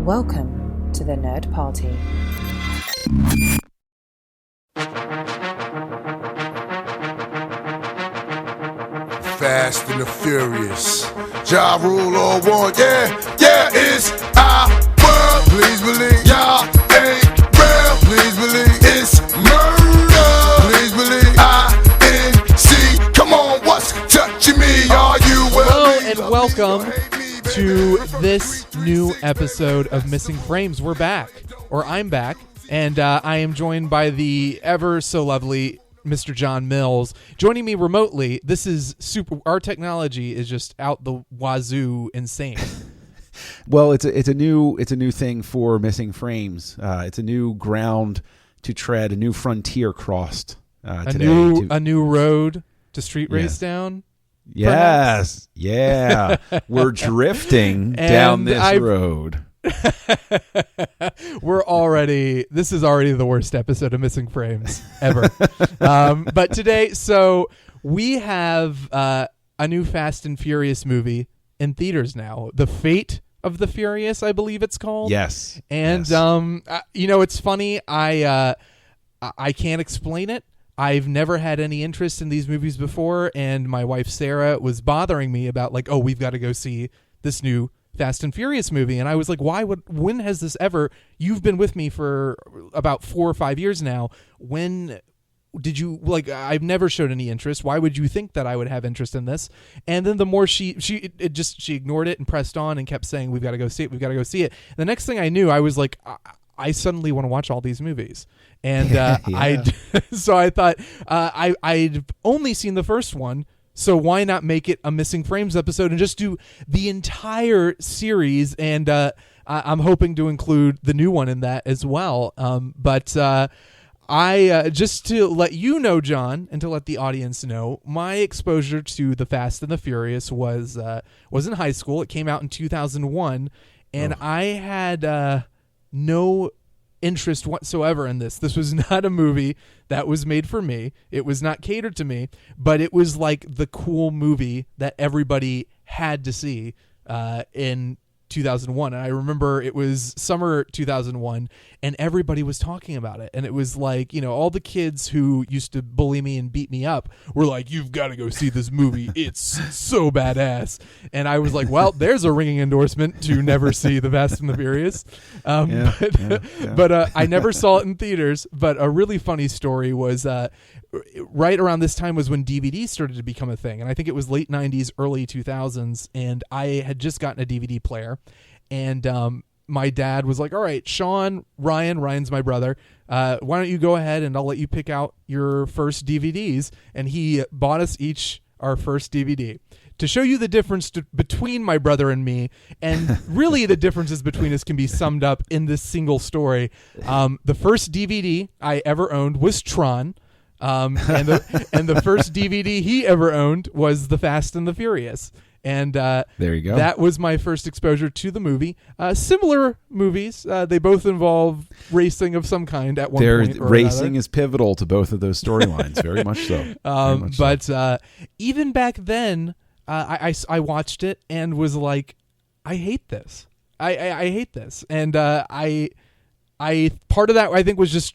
Welcome to the Nerd Party. Fast and the Furious. Ja Rule all one. Yeah, it's our world. Please believe y'all ain't real. Please believe it's murder. Please believe INC. Come on, what's touching me? Are you well? Hello and welcome to this new episode of Missing Frames. We're back, or I'm back, and I am joined by the ever so lovely Mr. John Mills. Joining me remotely, this is super. Our technology is just out the wazoo insane. Well, it's a new thing for Missing Frames. It's a new ground to tread, a new frontier crossed today. A new road to street race down. Yes, yeah, we're drifting down this road. This is already the worst episode of Missing Frames ever. But today, so we have a new Fast and Furious movie in theaters now. The Fate of the Furious, I believe it's called. Yes. And it's funny. I can't explain it. I've never had any interest in these movies before, and my wife Sarah was bothering me about we've got to go see this new Fast and Furious movie. And I was like, when has this ever, you've been with me for about 4 or 5 years now. When did you, I've never showed any interest. Why would you think that I would have interest in this? And then the more she ignored it and pressed on and kept saying, we've got to go see it. We've got to go see it. The next thing I knew, I was like, I suddenly want to watch all these movies. And so I thought, I'd only seen the first one. So why not make it a Missing Frames episode and just do the entire series? And I'm hoping to include the new one in that as well. But I just to let you know, John, and to let the audience know, my exposure to the Fast and the Furious was in high school. It came out in 2001, and I had no interest whatsoever in this. This was not a movie that was made for me. It was not catered to me, but it was like the cool movie that everybody had to see in 2001. And I remember it was summer 2001 and everybody was talking about it. And it was like, all the kids who used to bully me and beat me up were like, you've got to go see this movie. It's so badass. And I was like, well, there's a ringing endorsement to never see The Fast and the Furious. But I never saw it in theaters. But a really funny story was right around this time was when DVDs started to become a thing. And I think it was late 90s, early 2000s. And I had just gotten a DVD player. And my dad was like, all right, Shawn, Ryan's my brother. Why don't you go ahead and I'll let you pick out your first DVDs. And he bought us each our first DVD. To show you the difference between my brother and me, and really the differences between us can be summed up in this single story. The first DVD I ever owned was Tron. And the first DVD he ever owned was The Fast and the Furious. And there you go. That was my first exposure to the movie. Similar movies. They both involve racing of some kind at one point or racing another. is pivotal to both of those storylines. Very much so. Even back then, I watched it and was like, I hate this. I hate this. And I part of that I think was just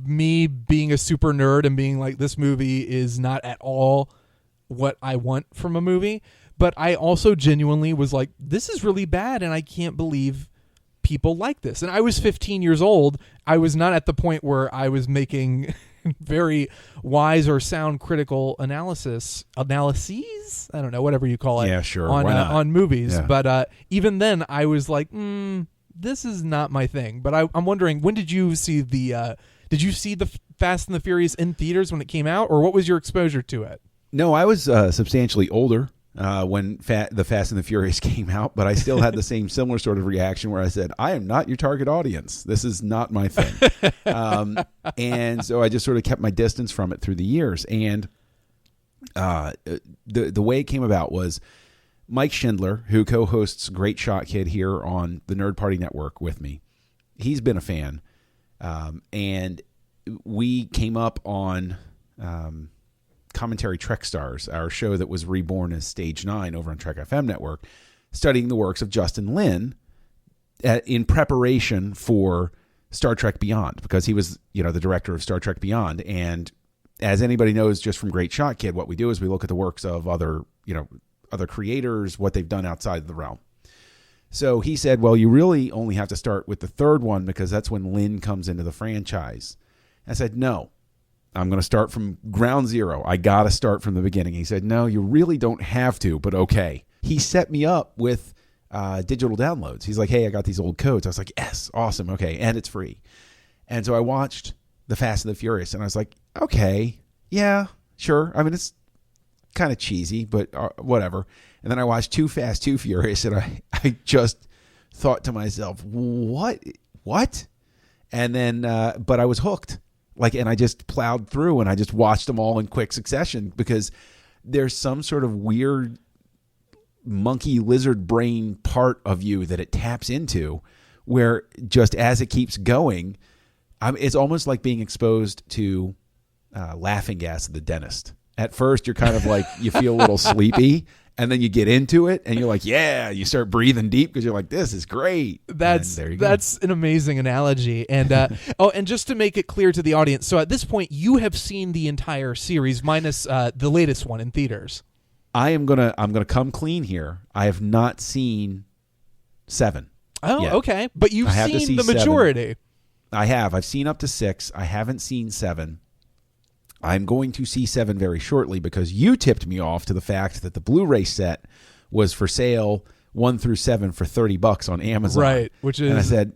me being a super nerd and being like, this movie is not at all what I want from a movie. But I also genuinely was like, this is really bad, and I can't believe people like this. And I was 15 years old. I was not at the point where I was making very wise or sound critical analyses. I don't know, whatever you call it. Yeah, sure. On movies. Yeah. But even then, I was like, this is not my thing. But I'm wondering, when did you see the Fast and the Furious in theaters when it came out, or what was your exposure to it? No, I was substantially older when the Fast and the Furious came out, but I still had the similar sort of reaction where I said, I am not your target audience. This is not my thing. And so I just sort of kept my distance from it through the years. And the way it came about was Mike Schindler, who co-hosts Great Shot Kid here on the Nerd Party Network with me. He's been a fan. And we came up on Commentary Trek Stars, our show that was reborn as Stage 9 over on Trek FM Network, studying the works of Justin Lin, in preparation for Star Trek Beyond, because he was, the director of Star Trek Beyond. And as anybody knows, just from Great Shot Kid, what we do is we look at the works of other creators, what they've done outside of the realm. So he said, well, you really only have to start with the third one because that's when Lynn comes into the franchise. I said, no, I'm going to start from ground zero. I got to start from the beginning. He said, no, you really don't have to, but okay. He set me up with digital downloads. He's like, hey, I got these old codes. I was like, yes, awesome. Okay. And it's free. And so I watched The Fast and the Furious and I was like, okay, yeah, sure. I mean, it's kind of cheesy, but whatever. And then I watched Too Fast, Too Furious, and I just thought to myself, what? And then, but I was hooked. And I just plowed through and I just watched them all in quick succession because there's some sort of weird monkey lizard brain part of you that it taps into where just as it keeps going, it's almost like being exposed to laughing gas at the dentist. At first, you're kind of like, you feel a little sleepy, and then you get into it, and you're like, yeah, you start breathing deep because you're like, this is great. That's an amazing analogy. And and just to make it clear to the audience, so at this point, you have seen the entire series minus the latest one in theaters. I'm gonna come clean here. I have not seen 7. Oh, yet. Okay, but you've seen the 7. majority. I have. I've seen up to 6. I haven't seen 7. I'm going to see 7 very shortly because you tipped me off to the fact that the Blu-ray set was for sale 1 through 7 for $30 on Amazon. Right, and I said,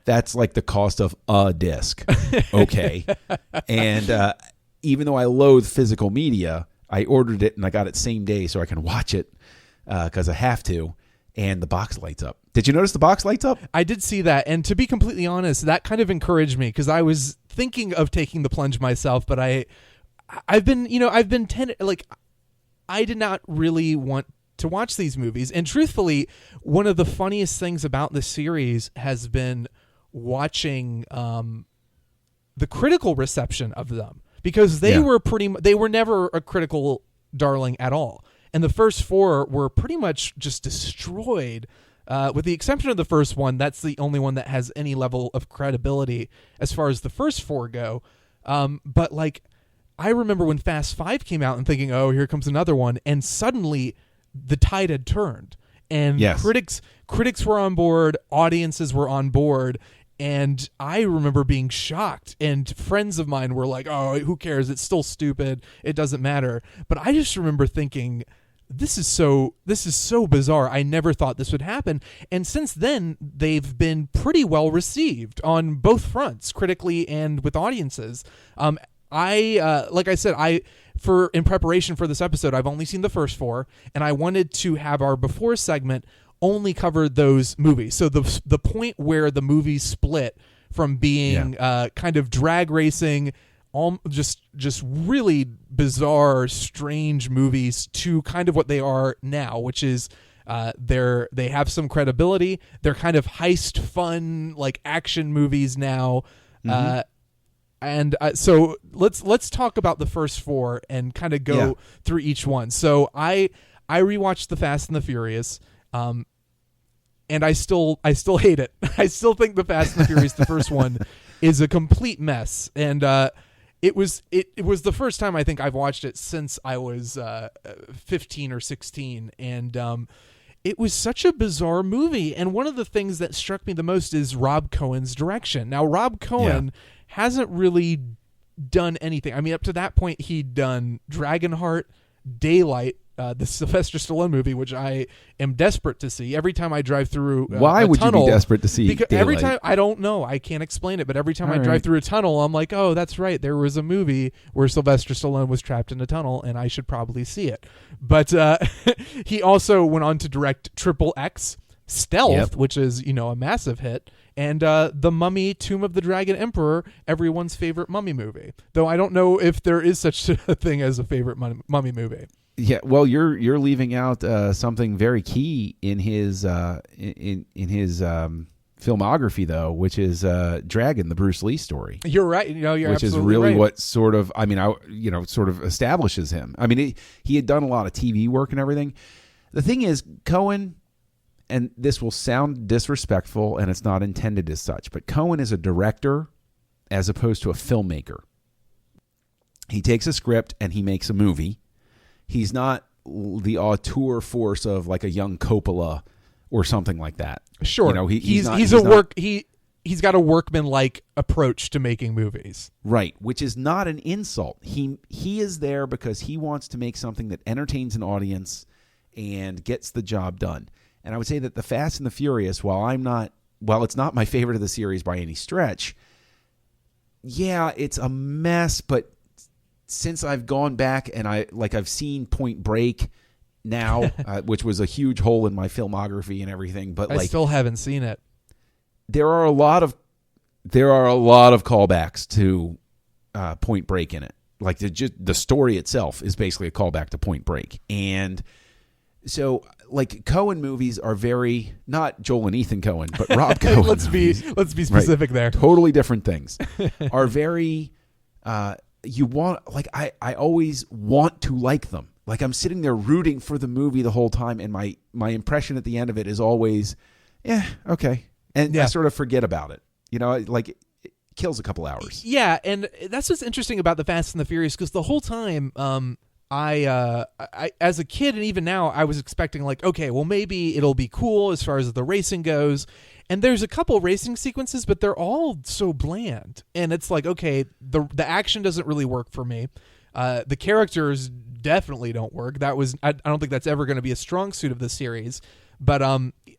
that's like the cost of a disc. Okay. And even though I loathe physical media, I ordered it and I got it same day so I can watch it because I have to. And the box lights up. Did you notice the box lights up? I did see that. And to be completely honest, that kind of encouraged me because I was thinking of taking the plunge myself, but I've been I did not really want to watch these movies. And truthfully, one of the funniest things about the series has been watching the critical reception of them because they were never a critical darling at all. And the first 4 were pretty much just destroyed. With the exception of the first one, that's the only one that has any level of credibility as far as the first 4 go. But I remember when Fast 5 came out and thinking, oh, here comes another one. And suddenly the tide had turned. And yes. critics were on board, audiences were on board. And I remember being shocked. And friends of mine were like, oh, who cares? It's still stupid. It doesn't matter. But I just remember thinking, this is so bizarre. I never thought this would happen. And since then, they've been pretty well received on both fronts, critically and with audiences. Like I said, in preparation for this episode, I've only seen the first 4, and I wanted to have our before segment only cover those movies. So the point where the movies split from being kind of drag racing, just really bizarre, strange movies to kind of what they are now, which is they have some credibility. They're kind of heist fun, action movies now. And so let's talk about the first 4 and kind of go through each one. So I rewatched The Fast and the Furious, and I still hate it. I still think The Fast and the Furious, the first one, is a complete mess. And it was the first time I think I've watched it since I was 15 or 16, and it was such a bizarre movie. And one of the things that struck me the most is Rob Cohen's direction. Now, Rob Cohen hasn't really done anything. I mean, up to that point, he'd done Dragonheart, Daylight, the Sylvester Stallone movie, which I am desperate to see. Every time I drive through Why would tunnel, you be desperate to see because Daylight? Every time, I don't know. I can't explain it, but every time I drive through a tunnel, I'm like, oh, that's right. There was a movie where Sylvester Stallone was trapped in a tunnel, and I should probably see it. But he also went on to direct Triple X, Stealth, which is, a massive hit, and The Mummy, Tomb of the Dragon Emperor, everyone's favorite mummy movie. Though I don't know if there is such a thing as a favorite mummy movie. Yeah, well, you're leaving out something very key in his in his filmography, though, which is Dragon, the Bruce Lee story. You're right. You're which is absolutely really right. what sort of sort of establishes him. I mean, he had done a lot of TV work and everything. The thing is, Cohen, and this will sound disrespectful, and it's not intended as such, but Cohen is a director as opposed to a filmmaker. He takes a script and he makes a movie. He's not the auteur force of like a young Coppola or something like that. Sure, you know, he's got a workman-like approach to making movies. Right, which is not an insult. He is there because he wants to make something that entertains an audience and gets the job done. And I would say that The Fast and the Furious, while it's not my favorite of the series by any stretch, yeah, it's a mess, but since I've gone back and I've seen Point Break now, which was a huge hole in my filmography and everything, but I still haven't seen it. There are a lot of callbacks to Point Break in it. Like the story itself is basically a callback to Point Break. And so like Cohen movies are very, not Joel and Ethan Cohen, but Rob Cohen. let's be specific there. Totally different things. Are very I always want to like them. Like I'm sitting there rooting for the movie the whole time, and my impression at the end of it is always, yeah, okay. And I sort of forget about it. You know, like it kills a couple hours. Yeah, and that's what's interesting about The Fast and the Furious, because the whole time I as a kid and even now, I was expecting like, okay, well maybe it'll be cool as far as the racing goes. And there's a couple racing sequences, but they're all so bland. And it's like, okay, the action doesn't really work for me. The characters definitely don't work. I don't think that's ever going to be a strong suit of the series. But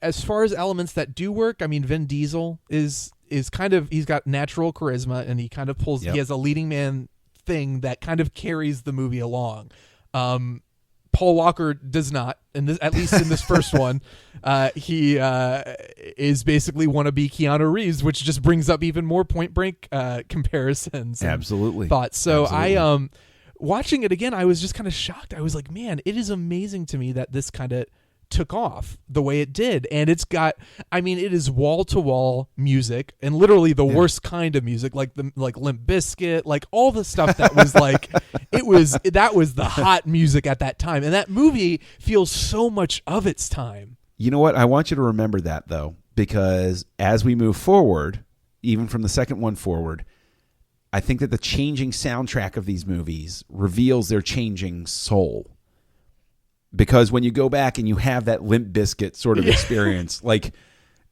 as far as elements that do work, I mean, Vin Diesel is kind of, he's got natural charisma, and he kind of pulls, he has a leading man thing that kind of carries the movie along. Paul Walker does not, at least in this first one. He is basically wannabe Keanu Reeves, which just brings up even more Point Break comparisons. Absolutely. Thoughts. So Absolutely. Watching it again, I was just kind of shocked. I was like, man, it is amazing to me that this kind of took off the way it did. And it is wall-to-wall music, and literally the worst kind of music, like Limp Bizkit, like all the stuff that was like that was the hot music at that time. And that movie feels so much of its time. You know what? I want you to remember that, though, because as we move forward, even from the second one forward, I think that the changing soundtrack of these movies reveals their changing soul. Because when you go back and you have that Limp Bizkit sort of experience, like,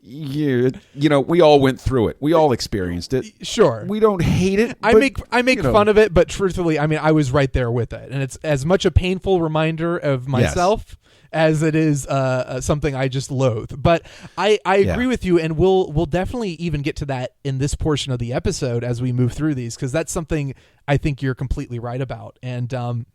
you know, we all went through it. We all experienced it. Sure. We don't hate it. I make fun of it, but truthfully, I mean, I was right there with it. And it's as much a painful reminder of myself as it is something I just loathe. But I agree with you, and we'll definitely even get to that in this portion of the episode as we move through these, because that's something I think you're completely right about. And I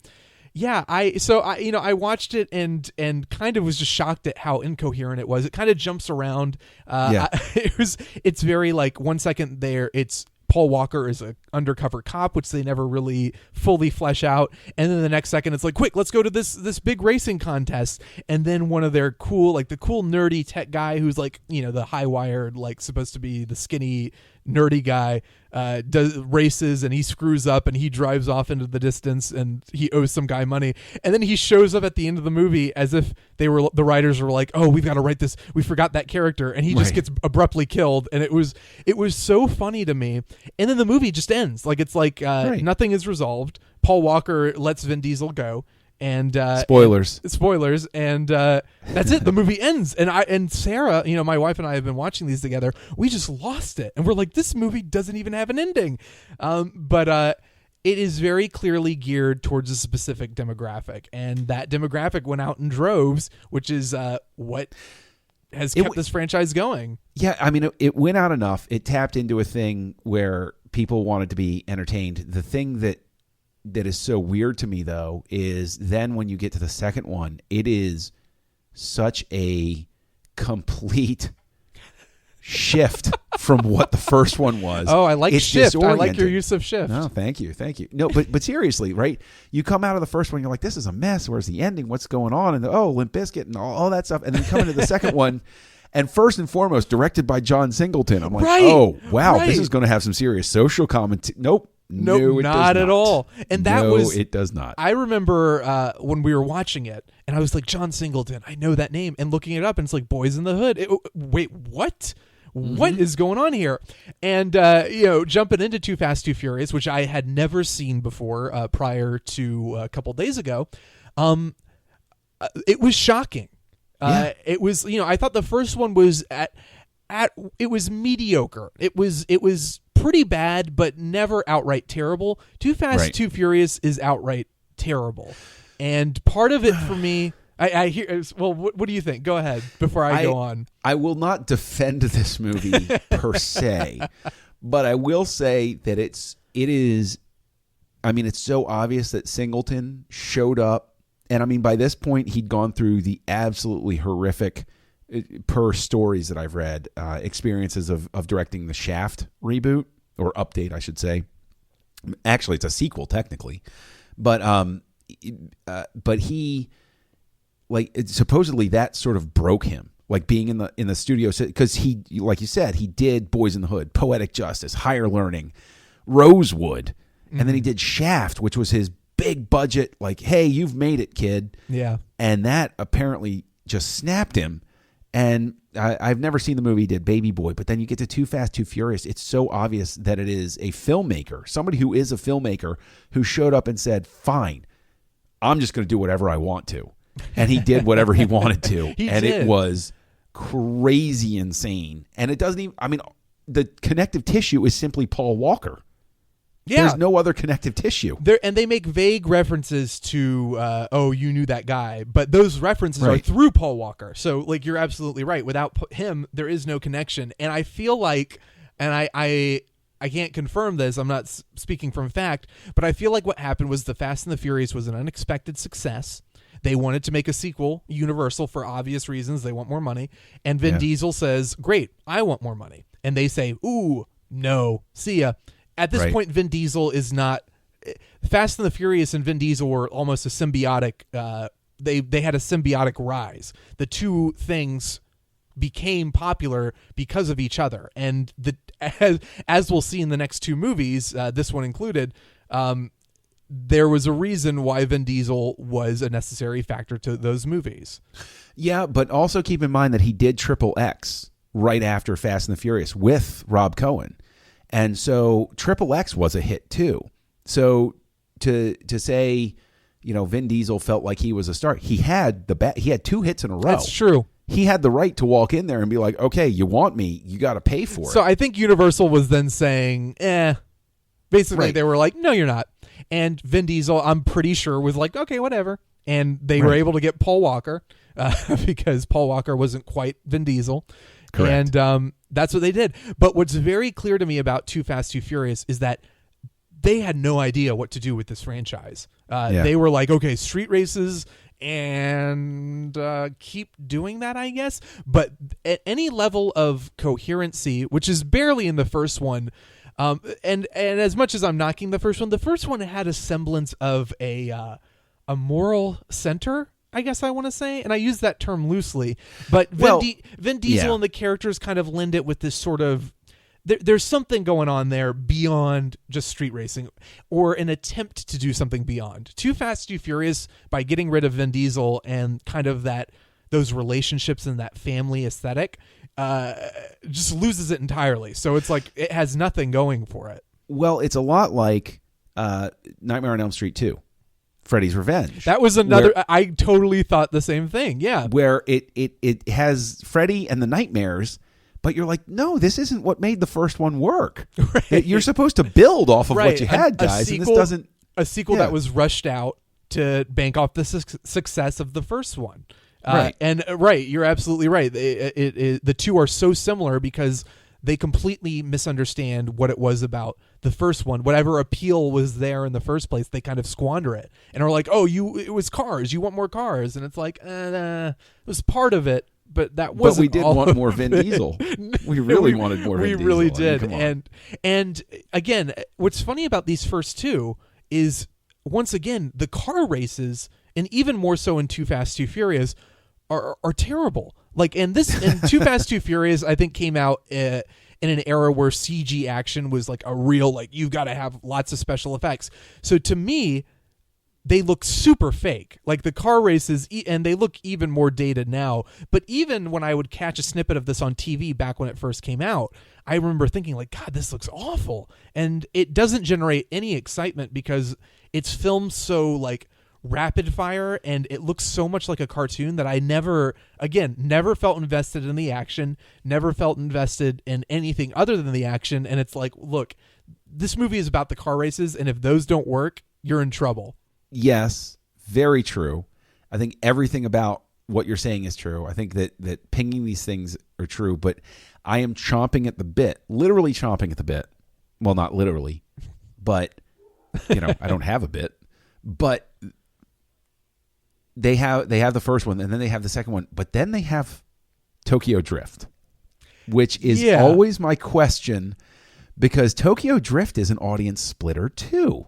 watched it and kind of was just shocked at how incoherent it was. It kind of jumps around. It's very like 1 second there it's Paul Walker is an undercover cop, which they never really fully flesh out, and then the next second it's like, quick, let's go to this big racing contest. And then one of their cool nerdy tech guy who's like, you know, the high wired, like supposed to be the skinny nerdy guy, does races, and he screws up and he drives off into the distance and he owes some guy money, and then he shows up at the end of the movie as if the writers were like, oh, we've got to write this, we forgot that character, and he just gets abruptly killed. And it was so funny to me. And then the movie just ends like it's like nothing is resolved. Paul Walker lets Vin Diesel go, and spoilers, and that's it. The movie ends, and Sarah, you know, my wife and I have been watching these together. We just lost it, and we're like, this movie doesn't even have an ending. But it is very clearly geared towards a specific demographic, and that demographic went out in droves, which is what has kept this franchise going. Yeah, I mean, it went out enough. It tapped into a thing where people wanted to be entertained. The thing that is so weird to me, though, is then when you get to the second one, it is such a complete shift from what the first one was. Oh, I like shift. I like your use of shift. No, thank you. No, but seriously, right? You come out of the first one, you're like, this is a mess. Where's the ending? What's going on? And Limp Bizkit and all that stuff. And then you come into the second one, and first and foremost, directed by John Singleton. I'm like, oh, wow, this is going to have some serious social commentary. Nope. No, not at all. And that it does not. I remember when we were watching it, And I was like, John Singleton, I know that name. And looking it up, and it's like Boys in the Hood. Wait, what? What is going on here? And, jumping into Too Fast, Too Furious, which I had never seen before prior to a couple days ago, it was shocking. It was, I thought the first one was it was mediocre. It was pretty bad, but never outright terrible. Too Fast, Too Furious is outright terrible. And part of it for me... I hear. Well, what do you think? Go ahead before I go on. I will not defend this movie per se, but I will say that it is. I mean, it's so obvious that Singleton showed up, and I mean, by this point, he'd gone through the absolutely horrific, per stories that I've read, experiences of directing the Shaft reboot or update, I should say. Actually, it's a sequel technically, but he. Like supposedly that sort of broke him, like being in the studio, because he, like you said, he did Boys in the Hood, Poetic Justice, Higher Learning, Rosewood, and then he did Shaft, which was his big budget, like, hey, you've made it, kid. Yeah. And that apparently just snapped him. And I've never seen the movie he did, Baby Boy, but then you get to Too Fast, Too Furious. It's so obvious that it is a filmmaker, somebody who is a filmmaker who showed up and said, fine, I'm just going to do whatever I want to. And he did whatever he wanted to. It was crazy insane. And it doesn't even, I mean, the connective tissue is simply Paul Walker. Yeah. There's no other connective tissue. And they make vague references to, you knew that guy. But those references are through Paul Walker. So, like, you're absolutely right. Without him, there is no connection. And I feel like, and I can't confirm this, I'm not speaking from fact, but I feel like what happened was The Fast and the Furious was an unexpected success. They wanted to make a sequel, Universal, for obvious reasons. They want more money. And Vin Diesel says, great, I want more money. And they say, ooh, no, see ya. At this point, Vin Diesel is not... Fast and the Furious and Vin Diesel were almost a symbiotic... They had a symbiotic rise. The two things became popular because of each other. And as we'll see in the next two movies, this one included... there was a reason why Vin Diesel was a necessary factor to those movies. Yeah, but also keep in mind that he did Triple X right after Fast and the Furious with Rob Cohen. And so Triple X was a hit too. So to say, Vin Diesel felt like he was a star. He had he had two hits in a row. That's true. He had the right to walk in there and be like, okay, you want me, you got to pay for it. So I think Universal was then saying, Basically, they were like, no, you're not. And Vin Diesel, I'm pretty sure, was like, okay, whatever. And they were able to get Paul Walker because Paul Walker wasn't quite Vin Diesel. Correct. And that's what they did. But what's very clear to me about Too Fast, Too Furious is that they had no idea what to do with this franchise. They were like, okay, street races and keep doing that, I guess. But at any level of coherency, which is barely in the first one, and as much as I'm knocking the first one had a semblance of a moral center, I guess I want to say, and I use that term loosely. But Vin Diesel and the characters kind of lend it with this sort of there's something going on there beyond just street racing, or an attempt to do something beyond. Too Fast, Too Furious, by getting rid of Vin Diesel and kind of those relationships and that family aesthetic, just loses it entirely. So it's like it has nothing going for it. Well, it's a lot like Nightmare on Elm Street 2, Freddy's Revenge. That was another. I totally thought the same thing. Yeah, where it has Freddy and the nightmares, but you're like, no, this isn't what made the first one work. Right. You're supposed to build off of what you had, guys, and this doesn't. A sequel that was rushed out to bank off the success of the first one. You're absolutely right. The two are so similar because they completely misunderstand what it was about the first one. Whatever appeal was there in the first place, they kind of squander it and are like, "Oh, it was cars. You want more cars?" And it's like, it was part of it, but that wasn't. But we did want more Vin Diesel. We really wanted more Vin Diesel. We really did. And again, what's funny about these first two is, once again, the car races, and even more so in Too Fast, Too Furious, are terrible. Like, and Too Fast, Too Furious, I think, came out in an era where CG action was like a real, like, you've got to have lots of special effects. So to me, they look super fake. Like the car races, and they look even more dated now. But even when I would catch a snippet of this on TV back when it first came out, I remember thinking like, God, this looks awful. And it doesn't generate any excitement because it's filmed so like rapid fire, and it looks so much like a cartoon that I never felt invested in the action, never felt invested in anything other than the action. And it's like, look, this movie is about the car races, and if those don't work, you're in trouble. Yes, very true. I think everything about what you're saying is true. I think that pinging these things are true, but I am chomping at the bit, literally chomping at the bit. Well, not literally, but I don't have a bit, but they have the first one, and then they have the second one, but then they have Tokyo Drift, which is always my question, because Tokyo Drift is an audience splitter too.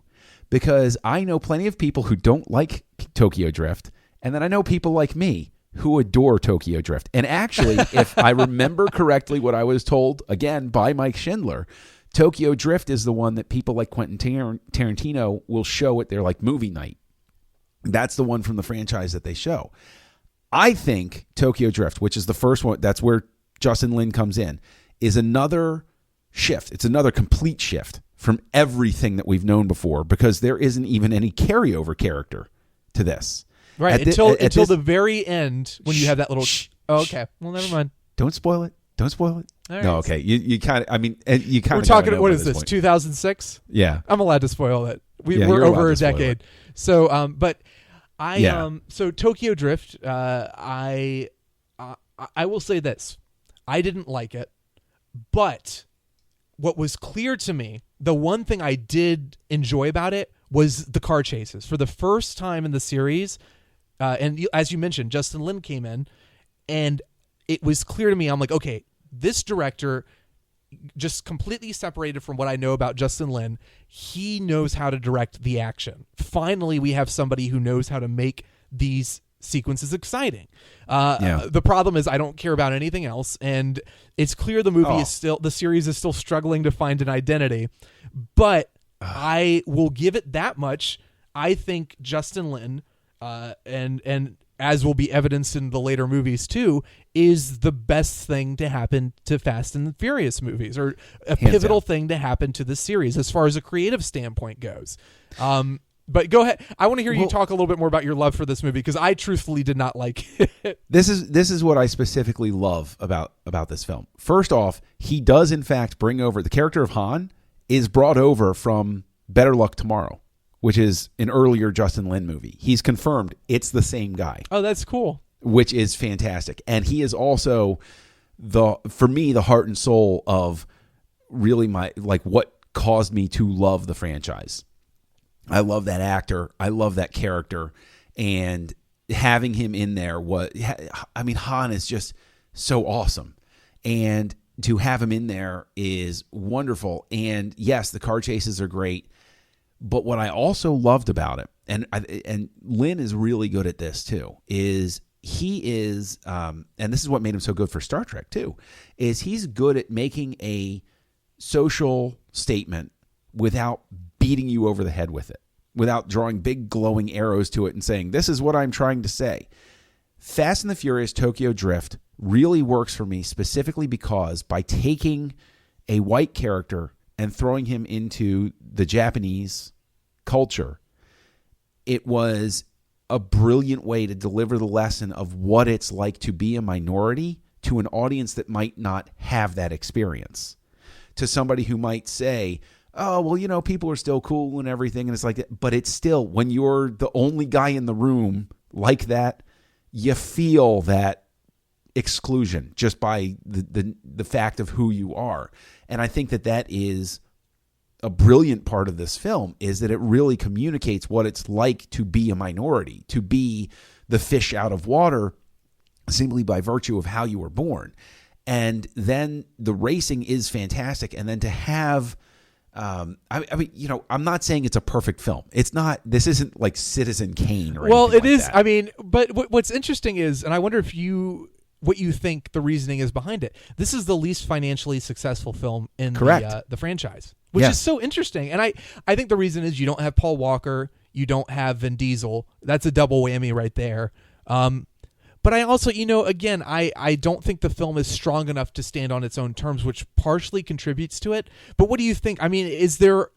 Because I know plenty of people who don't like Tokyo Drift, and then I know people like me who adore Tokyo Drift. And actually, if I remember correctly what I was told, again, by Mike Schindler, Tokyo Drift is the one that people like Quentin Tarantino will show at their like movie night. That's the one from the franchise that they show. I think Tokyo Drift, which is the first one, that's where Justin Lin comes in, is another shift. It's another complete shift from everything that we've known before, because there isn't even any carryover character to this. Right, until the very end when you have that little... Oh, okay. Well, never mind. Don't spoil it. All right. No, okay. You kind of... I mean, you kind of... We're talking... What is this, 2006? Yeah. I'm allowed to spoil it. We're over a decade. So, but so Tokyo Drift, I will say this. I didn't like it, but what was clear to me, the one thing I did enjoy about it was the car chases. For the first time in the series, and as you mentioned, Justin Lin came in, and it was clear to me, I'm like, okay, this director, just completely separated from what I know about Justin Lin, he knows how to direct the action. Finally, we have somebody who knows how to make these sequences exciting. The problem is I don't care about anything else, and it's clear the series is still struggling to find an identity, but I will give it that much. I think Justin Lin, and as will be evidenced in the later movies too, is the best thing to happen to Fast and Furious movies, or a pivotal thing to happen to this series as far as a creative standpoint goes. But go ahead. I want to hear you talk a little bit more about your love for this movie, because I truthfully did not like it. This is what I specifically love about this film. First off, he does in fact bring over the character of Han is brought over from Better Luck Tomorrow, which is an earlier Justin Lin movie. He's confirmed it's the same guy. Oh, that's cool. Which is fantastic. And he is also for me, the heart and soul of really what caused me to love the franchise. I love that actor. I love that character. And having him in there Han is just so awesome. And to have him in there is wonderful. And yes, the car chases are great. But what I also loved about it, and Lin is really good at this too, is he is, and this is what made him so good for Star Trek too, is he's good at making a social statement without beating you over the head with it, without drawing big glowing arrows to it and saying, this is what I'm trying to say. Fast and the Furious Tokyo Drift really works for me specifically because by taking a white character and throwing him into the Japanese culture, it was a brilliant way to deliver the lesson of what it's like to be a minority to an audience that might not have that experience. To somebody who might say, oh, well, people are still cool and everything, and it's like that. But it's still, when you're the only guy in the room like that, you feel that exclusion just by the fact of who you are. And I think that is a brilliant part of this film, is that it really communicates what it's like to be a minority, to be the fish out of water simply by virtue of how you were born. And then the racing is fantastic. And then to have, I'm not saying it's a perfect film. It's not, this isn't like Citizen Kane or anything Well, it like is. that. I mean, but what's interesting is, and I wonder if what you think the reasoning is behind it. This is the least financially successful film in the franchise, which is so interesting. And I think the reason is you don't have Paul Walker. You don't have Vin Diesel. That's a double whammy right there. But I also, again, I don't think the film is strong enough to stand on its own terms, which partially contributes to it. But what do you think? I mean,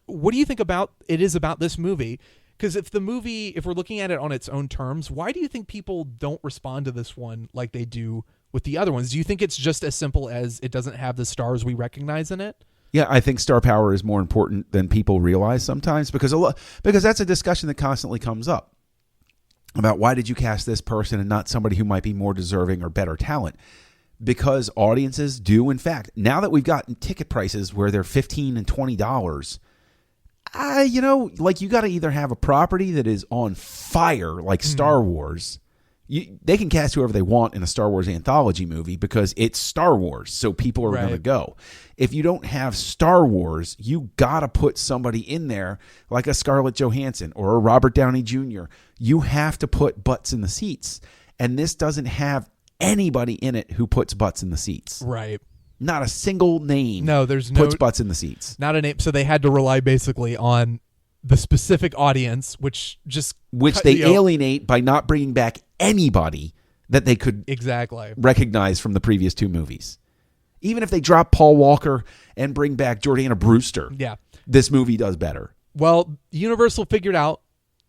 what do you think about this movie? Because if we're looking at it on its own terms, why do you think people don't respond to this one like they do with the other ones? Do you think it's just as simple as it doesn't have the stars we recognize in it? Yeah, I think star power is more important than people realize sometimes, because that's a discussion that constantly comes up about why did you cast this person and not somebody who might be more deserving or better talent? Because audiences do, in fact, now that we've gotten ticket prices where they're $15 and $20, you got to either have a property that is on fire, like Star Wars. They can cast whoever they want in a Star Wars anthology movie because it's Star Wars, so people are going to go. If you don't have Star Wars, you got to put somebody in there like a Scarlett Johansson or a Robert Downey Jr. You have to put butts in the seats. And this doesn't have anybody in it who puts butts in the seats. Right. Not a single name puts butts in the seats. Not a name. So they had to rely basically on the specific audience, which they alienate by not bringing back anybody that they could recognize from the previous two movies. Even if they drop Paul Walker and bring back Jordana Brewster, this movie does better. Well, Universal figured out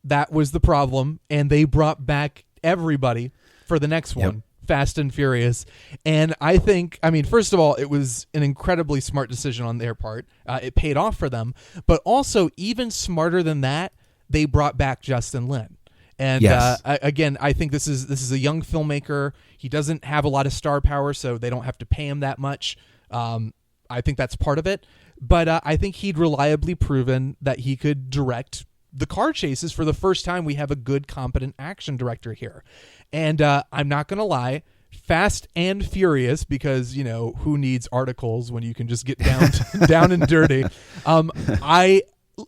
that was the problem, and they brought back everybody for the next one. Fast and Furious. And I think, first of all, it was an incredibly smart decision on their part. It paid off for them. But also, even smarter than that, they brought back Justin Lin. And again, I think this is a young filmmaker. He doesn't have a lot of star power, so they don't have to pay him that much. I think that's part of it. But I think he'd reliably proven that he could direct the car chases. For the first time, we have a good, competent action director here. And I'm not going to lie, Fast and Furious, because, who needs articles when you can just get down and dirty. I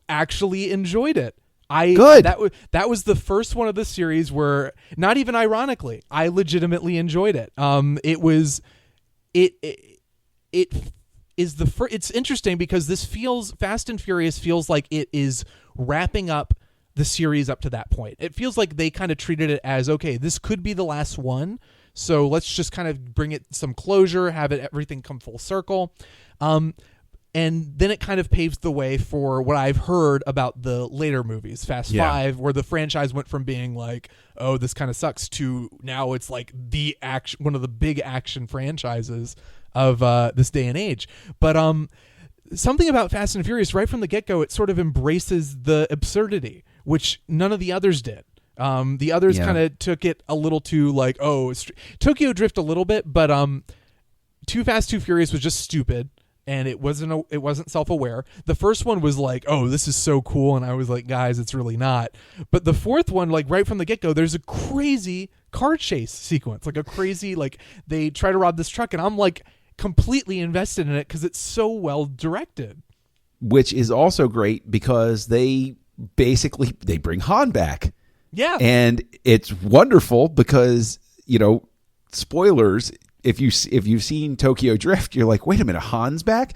actually enjoyed it. Good. That was the first one of the series where, not even ironically, I legitimately enjoyed it. It's interesting because Fast and Furious feels like it is wrapping up the series up to that point. It feels like they kind of treated it as, okay, this could be the last one, so let's just kind of bring it some closure, have everything come full circle. And then it kind of paves the way for what I've heard about the later movies, Fast 5, where the franchise went from being like, oh, this kind of sucks, to now it's like one of the big action franchises of this day and age. But something about Fast and Furious, right from the get-go, it sort of embraces the absurdity, which none of the others did. The others kind of took it a little too like, Tokyo Drift a little bit, but Too Fast, Too Furious was just stupid. And it wasn't self-aware. The first one was like, oh, this is so cool. And I was like, guys, it's really not. But the fourth one, like right from the get-go, there's a crazy car chase sequence. Like a crazy, like they try to rob this truck. And I'm like completely invested in it because it's so well directed. Which is also great because they bring Han back. Yeah. And it's wonderful because, spoilers, if you've seen Tokyo Drift, you're like, wait a minute, Han's back?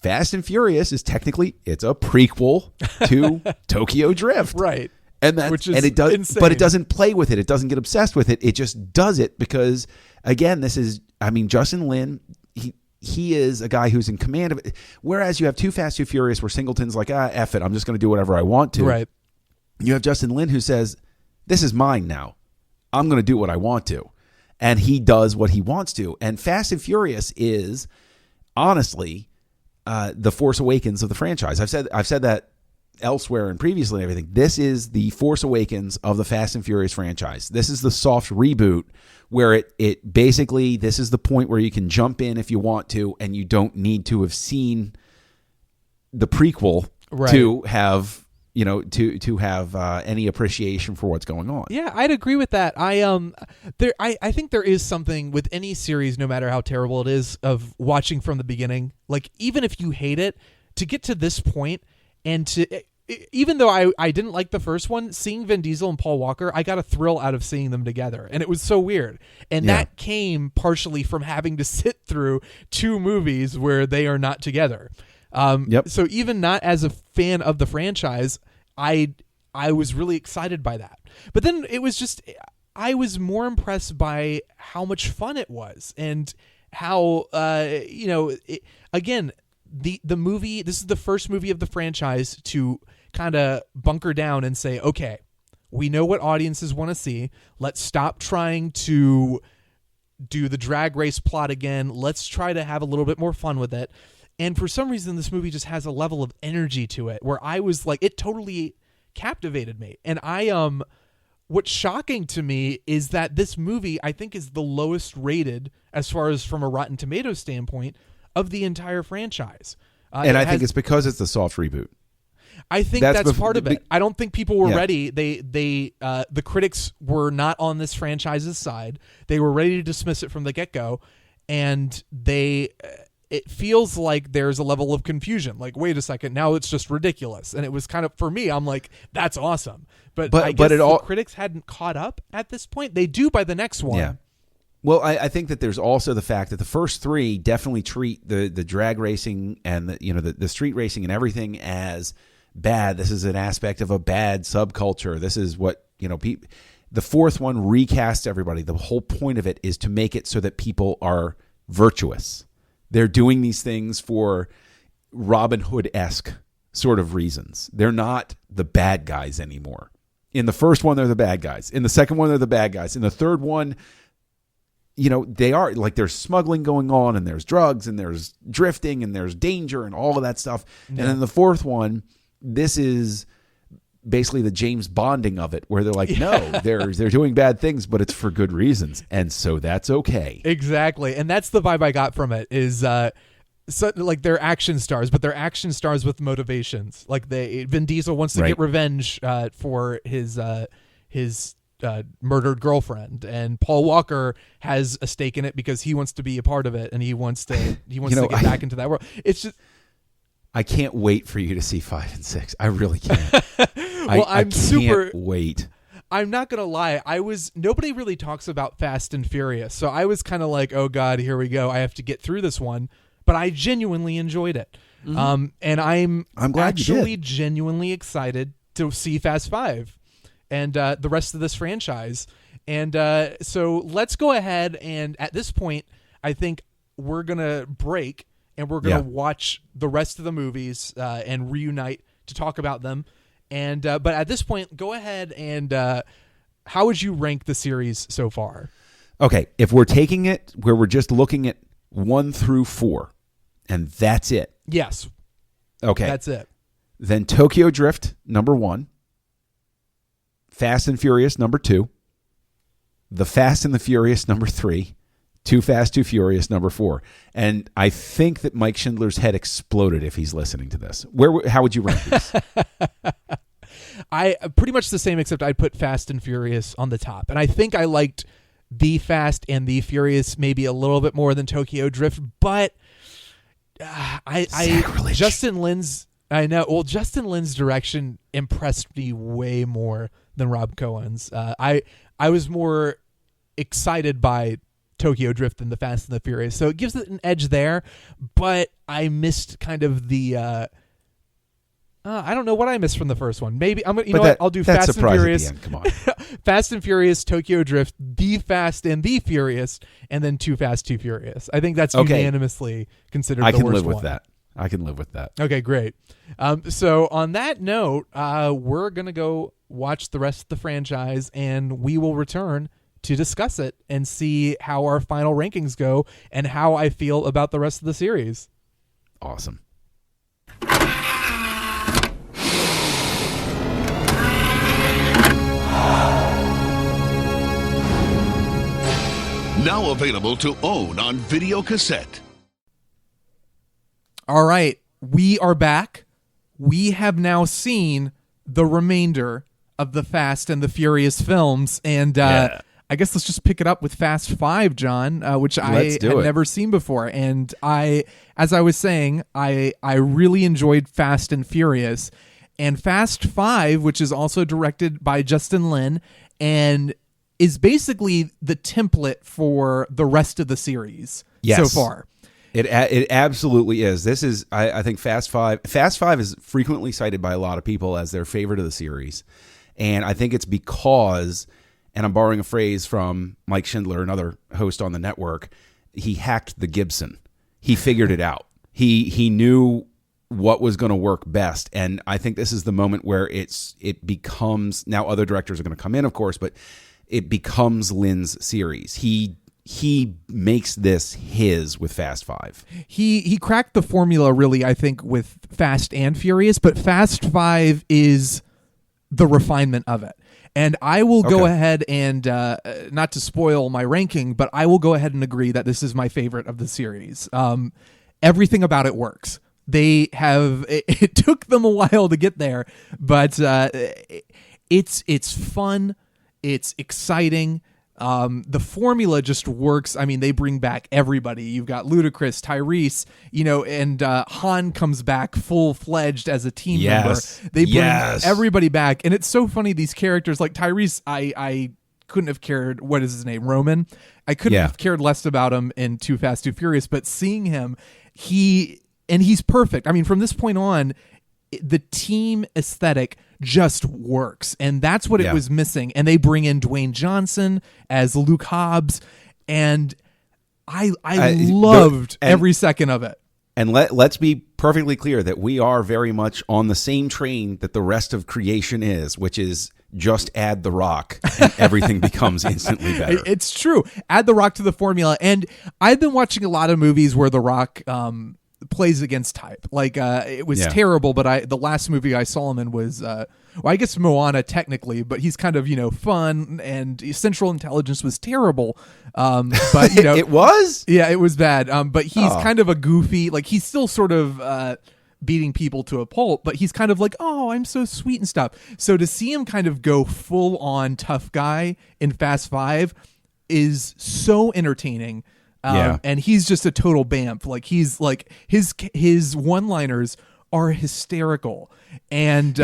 Fast and Furious is technically, it's a prequel to Tokyo Drift. Right. And it does insane. But it doesn't play with it. It doesn't get obsessed with it. It just does it because, again, Justin Lin, he is a guy who's in command of it. Whereas you have Too Fast, Too Furious, where Singleton's like, F it, I'm just going to do whatever I want to. Right. You have Justin Lin who says, this is mine now. I'm going to do what I want to. And he does what he wants to. And Fast and Furious is, honestly, the Force Awakens of the franchise. I've said that elsewhere and previously and everything. This is the Force Awakens of the Fast and Furious franchise. This is the soft reboot where it basically, this is the point where you can jump in if you want to, and you don't need to have seen the prequel to have... to have any appreciation for what's going on. Yeah, I'd agree with that. I think there is something with any series, no matter how terrible it is, of watching from the beginning. Like, even if you hate it, to get to this point, and even though I didn't like the first one, seeing Vin Diesel and Paul Walker, I got a thrill out of seeing them together, and it was so weird. And that came partially from having to sit through two movies where they are not together. So even not as a fan of the franchise, I I was really excited by that. But then it was just, I was more impressed by how much fun it was and how, again, the movie, this is the first movie of the franchise to kind of bunker down and say, okay, we know what audiences want to see. Let's stop trying to do the drag race plot again. Let's try to have a little bit more fun with it. And for some reason, this movie just has a level of energy to it where I was like, it totally captivated me. And what's shocking to me is that this movie, I think, is the lowest rated as far as from a Rotten Tomatoes standpoint of the entire franchise. And I think it's because it's the soft reboot. I think that's part of it. I don't think people were ready. The critics were not on this franchise's side. They were ready to dismiss it from the get-go, and it feels like there's a level of confusion. Like, wait a second, now it's just ridiculous. And it was kind of, for me, I'm like, that's awesome. But I guess the critics hadn't caught up at this point. They do by the next one. Yeah. Well, I think that there's also the fact that the first three definitely treat the drag racing and the street racing and everything as bad. This is an aspect of a bad subculture. This is what, the fourth one recasts everybody. The whole point of it is to make it so that people are virtuous. They're doing these things for Robin Hood-esque sort of reasons. They're not the bad guys anymore. In the first one, they're the bad guys. In the second one, they're the bad guys. In the third one, they are, like, there's smuggling going on, and there's drugs, and there's drifting, and there's danger, and all of that stuff. Yeah. And then the fourth one, this is basically the James Bonding of it, where they're like, no, they're doing bad things, but it's for good reasons, and so that's okay. Exactly, and that's the vibe I got from it. Is like they're action stars, but they're action stars with motivations. Like Vin Diesel wants to get revenge for his murdered girlfriend, and Paul Walker has a stake in it because he wants to be a part of it, and he wants to get back into that world. It's just, I can't wait for you to see 5 and 6. I really can't. Well, I can't wait. I'm not gonna lie. Nobody really talks about Fast and Furious, so I was kind of like, oh god, here we go. I have to get through this one, but I genuinely enjoyed it. Mm-hmm. And I'm glad actually genuinely excited to see Fast 5 and the rest of this franchise. And so let's go ahead, and at this point, I think we're gonna break. And we're going to watch the rest of the movies and reunite to talk about them. And but at this point, go ahead and how would you rank the series so far? Okay, if we're taking it where we're just looking at 1 through 4, and that's it. Yes. Okay. That's it. Then Tokyo Drift, number 1. Fast and Furious, number 2. The Fast and the Furious, number 3. Too Fast, Too Furious, number 4. And I think that Mike Schindler's head exploded if he's listening to this. How would you rank these? I pretty much the same, except I'd put Fast and Furious on the top. And I think I liked The Fast and The Furious maybe a little bit more than Tokyo Drift, but Justin Lin's direction impressed me way more than Rob Cohen's. I was more excited by Tokyo Drift than The Fast and the Furious, so it gives it an edge there. But I missed kind of the I don't know what I missed from the first one. Maybe I'm gonna, I'll do Fast and Furious. Come on. Fast and Furious, Tokyo Drift, The Fast and the Furious, and then Too Fast, Too Furious. I think that's unanimously considered the worst one. I can live with that. Okay, great. So on that note, we're gonna go watch the rest of the franchise, and we will return to discuss it and see how our final rankings go and how I feel about the rest of the series. Awesome. Now available to own on video cassette. All right, we are back. We have now seen the remainder of the Fast and the Furious films, and I guess let's just pick it up with Fast 5, John, which I had never seen before. And as I was saying, I really enjoyed Fast and Furious. And Fast 5, which is also directed by Justin Lin, and is basically the template for the rest of the series so far. It absolutely is. This is, I think, Fast Five. Fast Five is frequently cited by a lot of people as their favorite of the series, and I think it's because, and I'm borrowing a phrase from Mike Schindler, another host on the network, he hacked the Gibson. He figured it out. He knew what was going to work best, and I think this is the moment where it becomes, now other directors are going to come in, of course, but it becomes Lynn's series. He makes this his with Fast Five. He cracked the formula, really, I think, with Fast and Furious, but Fast Five is the refinement of it. And I will go ahead and, not to spoil my ranking, but I will go ahead and agree that this is my favorite of the series. Everything about it works. They have, it took them a while to get there, but it's fun. It's exciting. The formula just works. I mean, they bring back everybody. You've got Ludacris, Tyrese, and Han comes back full-fledged as a team member. They bring everybody back. And it's so funny, these characters, like Tyrese, I couldn't have cared, what is his name, Roman? I couldn't have cared less about him in Too Fast, Too Furious, but seeing him, he's perfect. I mean, from this point on, the team aesthetic just works, and that's what it was missing. And they bring in Dwayne Johnson as Luke Hobbs, and I loved every second of it. And let's be perfectly clear that we are very much on the same train that the rest of creation is, which is just add The Rock and everything becomes instantly better. It's true. Add The Rock to the formula. And I've been watching a lot of movies where The Rock plays against type. Like it was terrible, but the last movie I saw him in was I guess Moana technically, but he's kind of fun, and Central Intelligence was terrible. But it was? Yeah, it was bad. But he's kind of a goofy, like he's still sort of beating people to a pulp, but he's kind of like, oh, I'm so sweet and stuff. So to see him kind of go full on tough guy in Fast Five is so entertaining. And he's just a total bamf. Like he's like his one-liners are hysterical, and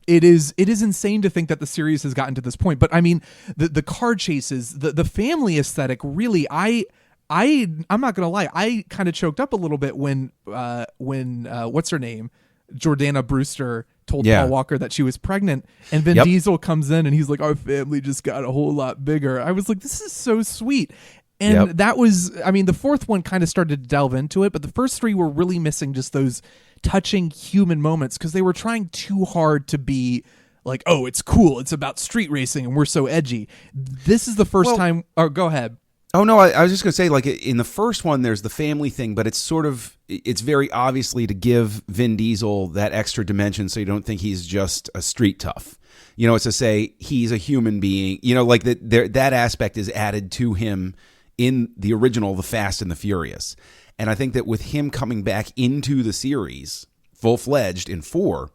it is insane to think that the series has gotten to this point. But I mean, the car chases, the family aesthetic, really, I'm not gonna lie, I kind of choked up a little bit when what's her name, Jordana Brewster, told Paul Walker that she was pregnant, and Vin Diesel comes in and he's like, our family just got a whole lot bigger. I was like, this is so sweet. And that was, I mean, the fourth one kind of started to delve into it, but the first three were really missing just those touching human moments, because they were trying too hard to be like, oh, it's cool, it's about street racing and we're so edgy. This is the first time. Oh, go ahead. Oh, no, I was just going to say, like, in the first one, there's the family thing, but it's very obviously to give Vin Diesel that extra dimension so you don't think he's just a street tough. It's to say he's a human being, like that aspect is added to him in the original, The Fast and the Furious. And I think that with him coming back into the series, full-fledged in 4,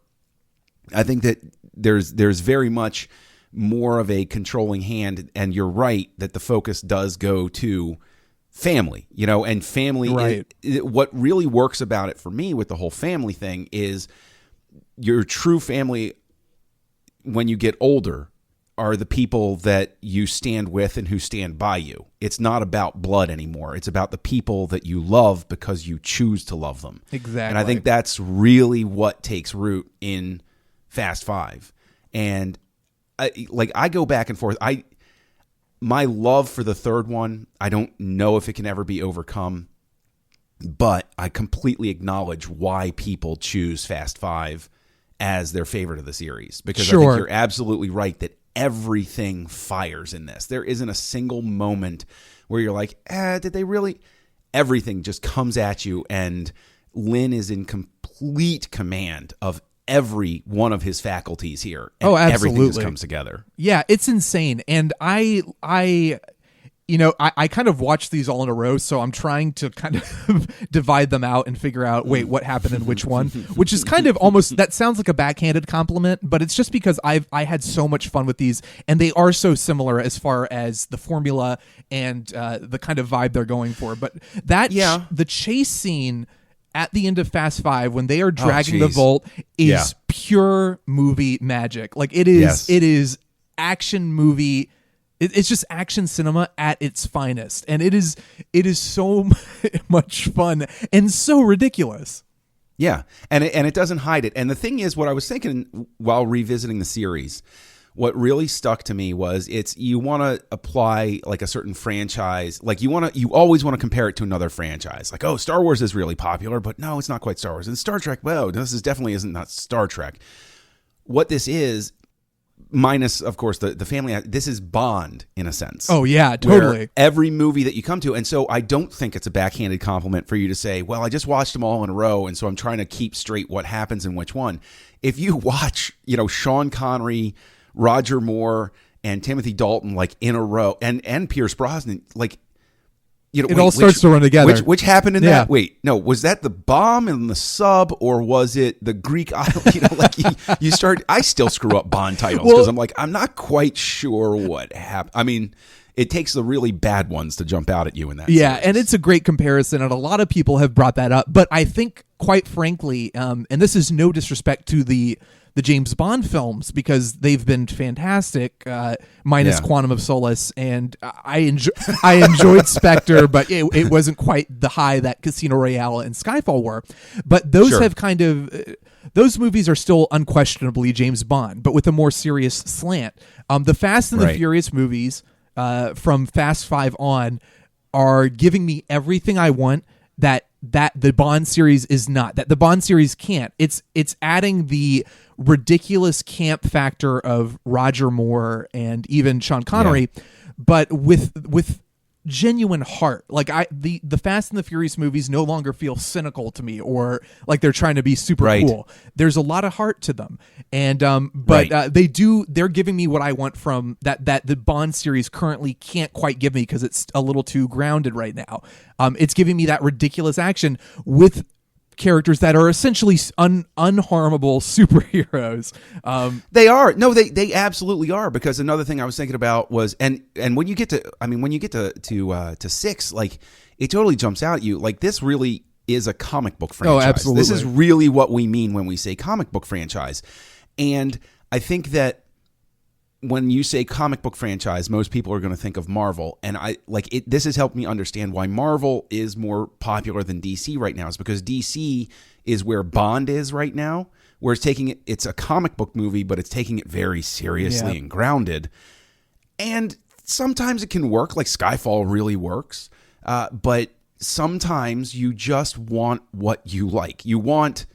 I think that there's very much more of a controlling hand, and you're right that the focus does go to family, and family. Right. What really works about it for me with the whole family thing is your true family when you get older are the people that you stand with and who stand by you. It's not about blood anymore. It's about the people that you love because you choose to love them. Exactly. And I think that's really what takes root in Fast Five. And I go back and forth. My love for the third one, I don't know if it can ever be overcome, but I completely acknowledge why people choose Fast Five as their favorite of the series. Because I think you're absolutely right that everything fires in this. There isn't a single moment where you're like, did they really? Everything just comes at you, and Lynn is in complete command of every one of his faculties here. And absolutely. Everything just comes together. Yeah, it's insane. And I kind of watched these all in a row, so I'm trying to kind of divide them out and figure out, wait, what happened in which one, which is kind of almost, that sounds like a backhanded compliment, but it's just because I had so much fun with these, and they are so similar as far as the formula and the kind of vibe they're going for. But the chase scene at the end of Fast Five, when they are dragging the Volt, is pure movie magic. Like it is action movie It's just action cinema at its finest, and it is so much fun and so ridiculous. Yeah, and it doesn't hide it. And the thing is, what I was thinking while revisiting the series, what really stuck to me was you want to apply like a certain franchise, like you always want to compare it to another franchise. Like, oh, Star Wars is really popular, but no, it's not quite Star Wars. And Star Trek, well, this is definitely isn't not Star Trek. What this is, minus of course the family, this is Bond in a sense. Oh yeah, totally. Where every movie that you come to, and so I don't think it's a backhanded compliment for you to say, well, I just watched them all in a row, and so I'm trying to keep straight what happens in which one. If you watch, Sean Connery, Roger Moore, and Timothy Dalton like in a row, and Pierce Brosnan, like, it all starts to run together. Which happened in that? Wait, no, was that the bomb in the sub, or was it the Greek island? You start. I still screw up Bond titles because I'm not quite sure what happened. I mean, it takes the really bad ones to jump out at you in that. Yeah, series. and it's a great comparison, and a lot of people have brought that up. But I think, quite frankly, and this is no disrespect to the James Bond films, because they've been fantastic, minus Quantum of Solace, and I enjoyed Spectre, but it wasn't quite the high that Casino Royale and Skyfall were. But those have kind of those movies are still unquestionably James Bond, but with a more serious slant. The Fast and the Furious movies, from Fast 5 on, are giving me everything I want that the Bond series is not, that the Bond series can't. It's adding the ridiculous camp factor of Roger Moore and even Sean Connery, but with genuine heart. Like the Fast and the Furious movies no longer feel cynical to me or like they're trying to be super cool. There's a lot of heart to them, and they're giving me what I want from that the Bond series currently can't quite give me, because it's a little too grounded right now. It's giving me that ridiculous action with characters that are essentially unharmable superheroes. They are. No, they absolutely are. Because another thing I was thinking about was, and when you get to 6, like, it totally jumps out at you. Like, this really is a comic book franchise. Oh, absolutely. This is really what we mean when we say comic book franchise. And I think that when you say comic book franchise, most people are going to think of Marvel, and this has helped me understand why Marvel is more popular than DC right now. Is because DC is where Bond is right now, where it's a comic book movie, but it's taking it very seriously and grounded. And sometimes it can work, like Skyfall really works, but sometimes you just want what you like. You want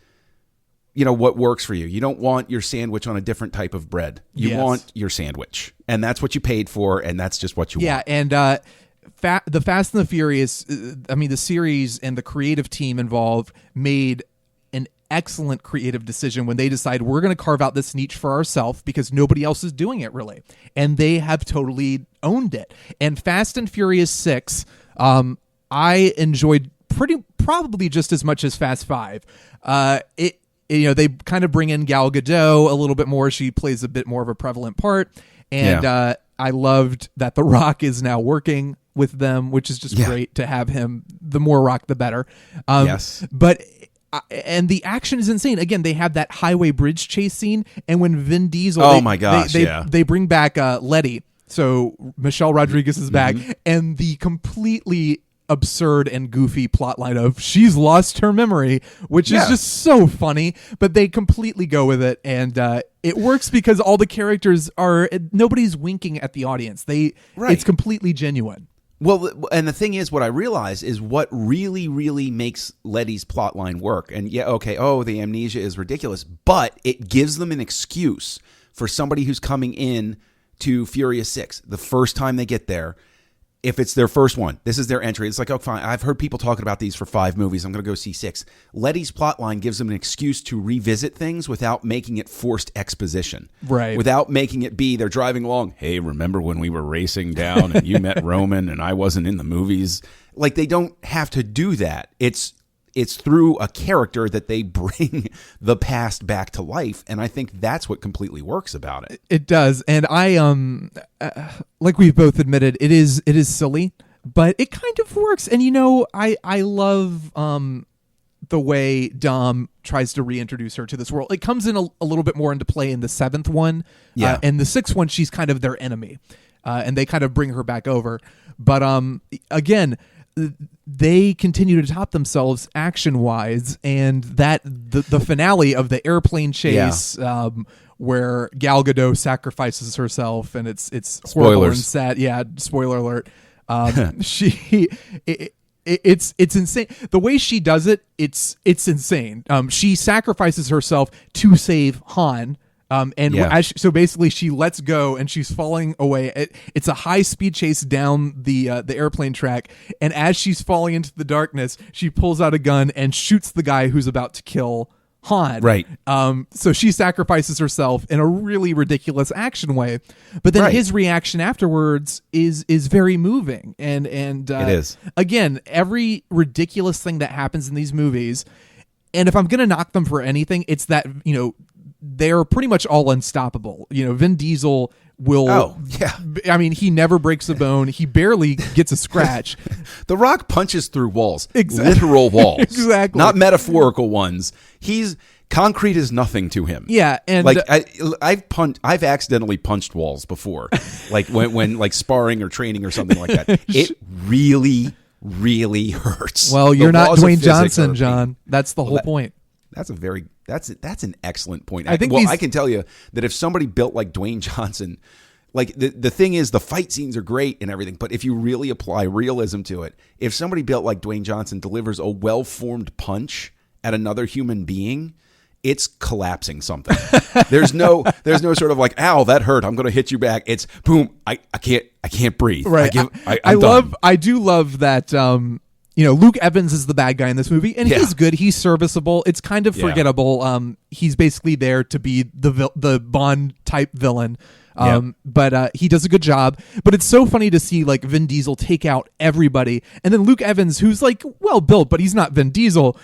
what works for you. You don't want your sandwich on a different type of bread. You want your sandwich, and that's what you paid for, and that's just what you want. Yeah, and the Fast and the Furious, the series and the creative team involved made an excellent creative decision when they decided we're going to carve out this niche for ourselves because nobody else is doing it really, and they have totally owned it. And Fast and Furious 6, I enjoyed probably just as much as Fast 5. They kind of bring in Gal Gadot a little bit more. She plays a bit more of a prevalent part. And I loved that The Rock is now working with them, which is just great to have him. The more Rock, the better. But the action is insane. Again, they have that highway bridge chase scene. And when Vin Diesel... They bring back Letty. So Michelle Rodriguez is back. And the completely absurd and goofy plotline of she's lost her memory, which is just so funny, but they completely go with it, and it works because all the characters nobody's winking at the audience. It's completely genuine. Well, and the thing is, what I realize is what really, really makes Letty's plotline work. And the amnesia is ridiculous, but it gives them an excuse for somebody who's coming in to Furious 6 the first time they get there. If it's their first one, this is their entry. It's like, oh, fine. I've heard people talking about these for 5 movies. I'm going to go see 6. Letty's plotline gives them an excuse to revisit things without making it forced exposition. Right. Without making it be they're driving along. Hey, remember when we were racing down and you met Roman and I wasn't in the movies? Like, they don't have to do that. It's through a character that they bring the past back to life, and I think that's what completely works about it. It does, and I like we've both admitted, it is silly, but it kind of works. And I love the way Dom tries to reintroduce her to this world. It comes in a little bit more into play in the 7th one, and the 6th one she's kind of their enemy. and they kind of bring her back over. But again, they continue to top themselves action-wise, and that the finale of the airplane chase, where Gal Gadot sacrifices herself, and it's horrible and sad. Yeah, spoiler alert. It's insane the way she does it. It's insane. She sacrifices herself to save Han. So basically she lets go and she's falling away. It's a high speed chase down the airplane track, and as she's falling into the darkness, she pulls out a gun and shoots the guy who's about to kill Han. Right. So she sacrifices herself in a really ridiculous action way, but then his reaction afterwards is very moving. And it is. Again, every ridiculous thing that happens in these movies, and if I'm going to knock them for anything, it's that, they're pretty much all unstoppable. Vin Diesel will. Oh, yeah. I mean, he never breaks a bone. He barely gets a scratch. The Rock punches through walls. Exactly. Literal walls. Exactly. Not metaphorical ones. Concrete is nothing to him. Yeah, and I've accidentally punched walls before, like when like sparring or training or something like that. It really, really hurts. Well, you're not Dwayne Johnson, John. That's the whole point. That's an excellent point. I can tell you that if somebody built like Dwayne Johnson, like the thing is, the fight scenes are great and everything, but if you really apply realism to it, if somebody built like Dwayne Johnson delivers a well-formed punch at another human being, it's collapsing something. There's no sort of like, ow, that hurt, I'm going to hit you back. It's boom, I can't breathe. Right. I do love that. Luke Evans is the bad guy in this movie, and he's good. He's serviceable. It's kind of forgettable. He's basically there to be the Bond type villain. But he does a good job. But it's so funny to see like Vin Diesel take out everybody, and then Luke Evans, who's like well built, but he's not Vin Diesel,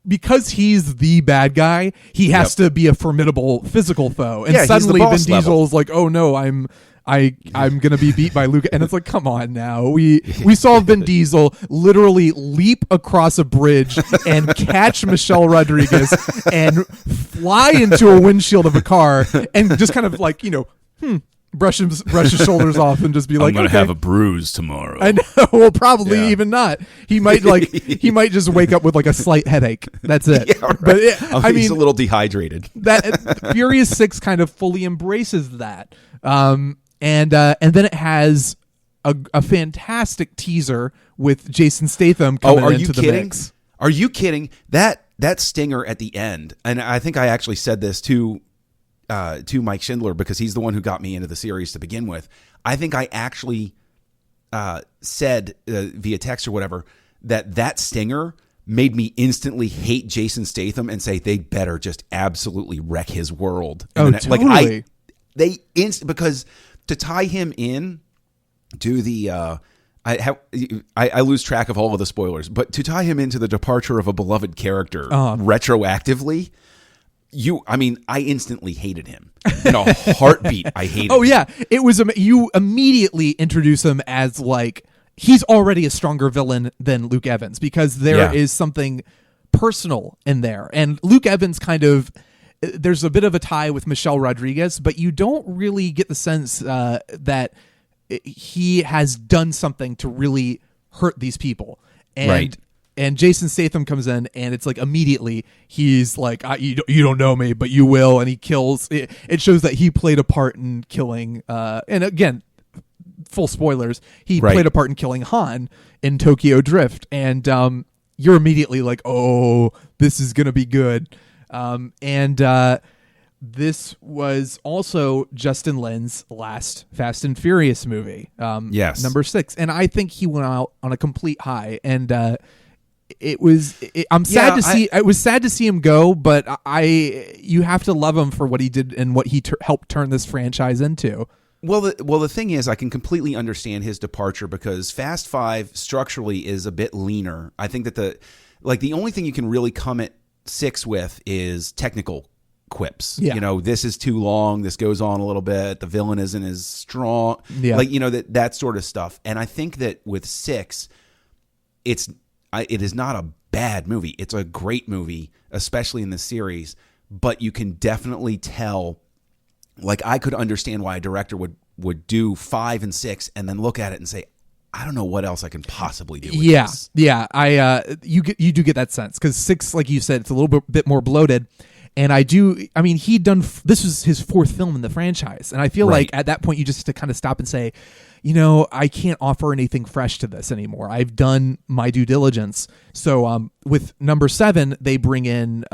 because he's the bad guy, he has to be a formidable physical foe. And suddenly Vin Diesel's like, oh no, I'm gonna be beat by Luke, and it's like, come on now. We saw Vin Diesel literally leap across a bridge and catch Michelle Rodriguez and fly into a windshield of a car and just kind of like brush his shoulders off and just be like, I'm gonna have a bruise tomorrow. I know. Well, probably even not. He might just wake up with like a slight headache. That's it. Yeah, right. But he's a little dehydrated. That Furious 6 kind of fully embraces that. And then it has a fantastic teaser with Jason Statham coming into the mix. Are you kidding? That stinger at the end, and I think I actually said this to Mike Schindler because he's the one who got me into the series to begin with. I think I actually said via text or whatever that stinger made me instantly hate Jason Statham and say they better just absolutely wreck his world. And totally. Because to tie him in to the I lose track of all of the spoilers, but to tie him into the departure of a beloved character retroactively, I instantly hated him. In a heartbeat, I hated him. Oh yeah, it was you immediately introduce him as like he's already a stronger villain than Luke Evans because there is something personal in there, and Luke Evans there's a bit of a tie with Michelle Rodriguez, but you don't really get the sense that he has done something to really hurt these people. And Jason Statham comes in, and it's like immediately he's like, you don't know me, but you will, and he kills. It shows that he played a part in killing. And again, full spoilers, he played a part in killing Han in Tokyo Drift, and you're immediately like, oh, this is gonna be good. This was also Justin Lin's last Fast and Furious movie. Number 6. And I think he went out on a complete high. And it was sad to see him go, but you have to love him for what he did and what he helped turn this franchise into. Well, the thing is, I can completely understand his departure because Fast 5 structurally is a bit leaner. I think that the only thing you can really come at 6 with is technical quips. Yeah. This is too long. This goes on a little bit. The villain isn't as strong. Yeah. That sort of stuff. And I think that with 6, it is not a bad movie. It's a great movie, especially in the series. But you can definitely tell. Like, I could understand why a director would do 5 and 6 and then look at it and say, I don't know what else I can possibly do with Yeah, this. yeah. You do get that sense because 6, like you said, it's a little bit more bloated. And this was his 4th film in the franchise. And I feel like at that point, you just have to kind of stop and say, I can't offer anything fresh to this anymore. I've done my due diligence. So with number 7, they bring in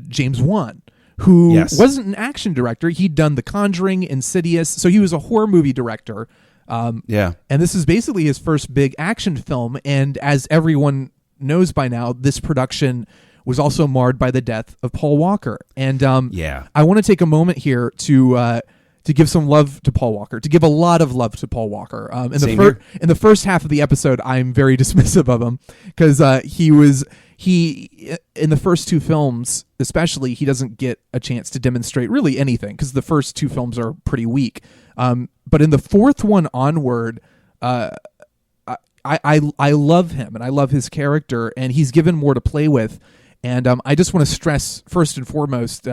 James Wan, who wasn't an action director. He'd done The Conjuring, Insidious. So he was a horror movie director. And this is basically his first big action film. And as everyone knows by now, this production was also marred by the death of Paul Walker. And I want to take a moment here to give some love to Paul Walker, to give a lot of love to Paul Walker. In the first half of the episode, I'm very dismissive of him because he in the first 2 films, especially, he doesn't get a chance to demonstrate really anything because the first 2 films are pretty weak. But in the 4th one onward, I love him and I love his character, and he's given more to play with. And I just want to stress, first and foremost,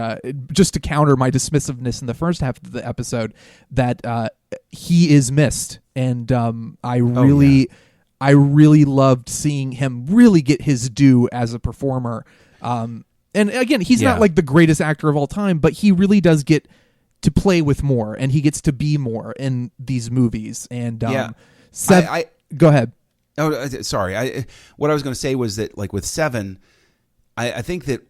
just to counter my dismissiveness in the first half of the episode, that he is missed. And I really loved seeing him really get his due as a performer. And again, he's not like the greatest actor of all time, but he really does get to play with more, and he gets to be more in these movies. And go ahead. Oh, sorry. What I was going to say was that, like with 7, I think that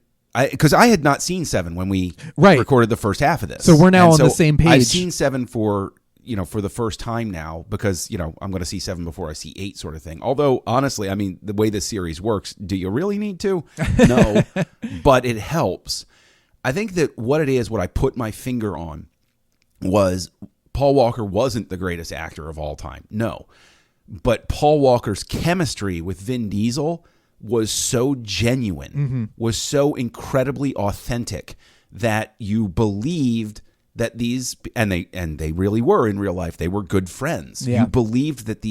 because I had not seen 7 when we recorded the first half of this, so we're now on the same page. I've seen 7 for the first time now because I'm going to see 7 before I see 8, sort of thing. Although honestly, I mean, the way this series works, do you really need to? No, but it helps. I think that what I put my finger on was Paul Walker wasn't the greatest actor of all time. No, but Paul Walker's chemistry with Vin Diesel was so genuine, was so incredibly authentic that you believed that these, and they really were in real life, they were good friends. Yeah. You believed that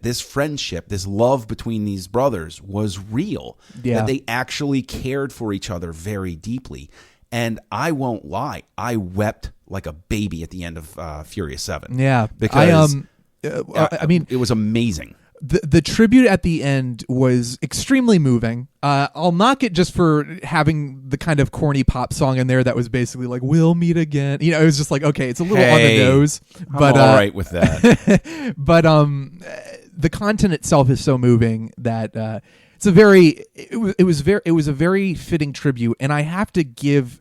this friendship, this love between these brothers was real, that they actually cared for each other very deeply. And I won't lie, I wept like a baby at the end of Furious 7. Yeah, because I mean, it was amazing. The tribute at the end was extremely moving. I'll knock it just for having the kind of corny pop song in there that was basically like, "We'll meet again." It was just like, okay, it's a little on the nose, but I'm all right with that. But the content itself is so moving that it was a very fitting tribute, and I have to give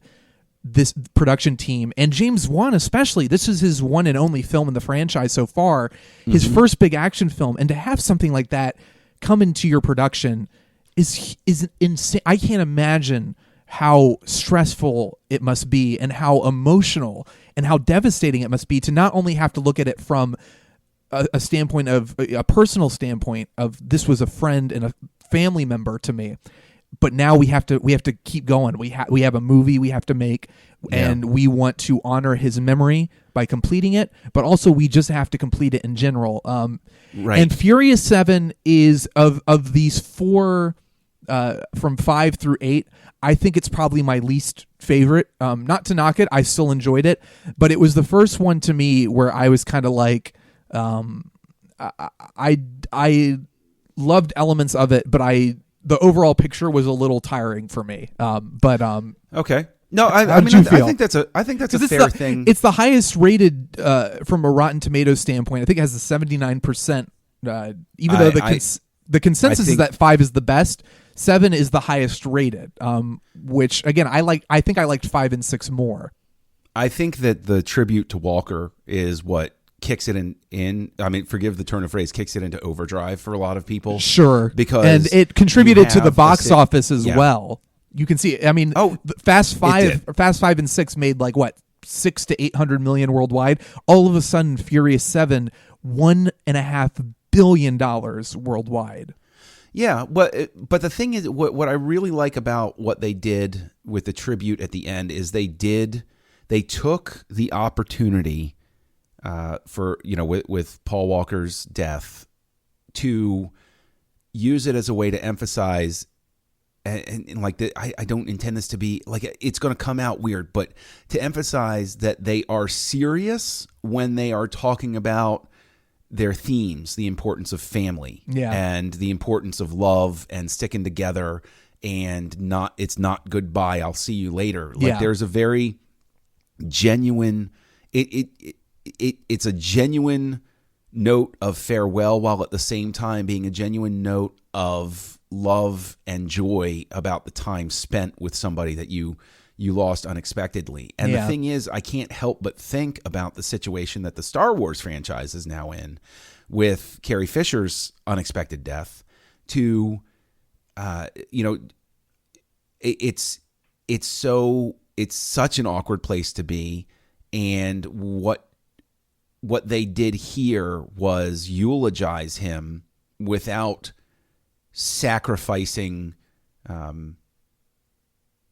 this production team and James Wan especially, this is his one and only film in the franchise so far, his first big action film, and to have something like that come into your production is insane. I can't imagine how stressful it must be and how emotional and how devastating it must be to not only have to look at it from a standpoint of a personal standpoint of this was a friend and a family member to me, but now we have to keep going. We have a movie we have to make, and we want to honor his memory by completing it, but also we just have to complete it in general. And Furious 7 is of these 4 from 5 through 8, I think it's probably my least favorite. Not to knock it, I still enjoyed it, but it was the first one to me where I was kind of like, I loved elements of it, but the overall picture was a little tiring for me. Okay. No, I think that's a fair thing. It's the highest rated from a Rotten Tomatoes standpoint. I think it has a 79%. Even though the consensus is that 5 is the best, 7 is the highest rated. Which again, I think I liked 5 and 6 more. I think that the tribute to Walker is what kicks it in. I mean, forgive the turn of phrase, kicks it into overdrive for a lot of people. Sure, because and it contributed to the box office as well. You can see it. I mean, Fast 5 and 6 made like what, 600 to 800 million worldwide. All of a sudden, Furious 7, $1.5 billion worldwide. Yeah, but the thing is, what I really like about what they did with the tribute at the end is they took the opportunity for with Paul Walker's death to use it as a way to emphasize and like I don't intend this to be like it's going to come out weird, but to emphasize that they are serious when they are talking about their themes, the importance of family and the importance of love and sticking together, and it's not goodbye, I'll see you later. Like there's a very genuine it's a genuine note of farewell, while at the same time being a genuine note of love and joy about the time spent with somebody that you lost unexpectedly. And the thing is, I can't help but think about the situation that the Star Wars franchise is now in with Carrie Fisher's unexpected death to, it's such an awkward place to be. And what they did here was eulogize him without sacrificing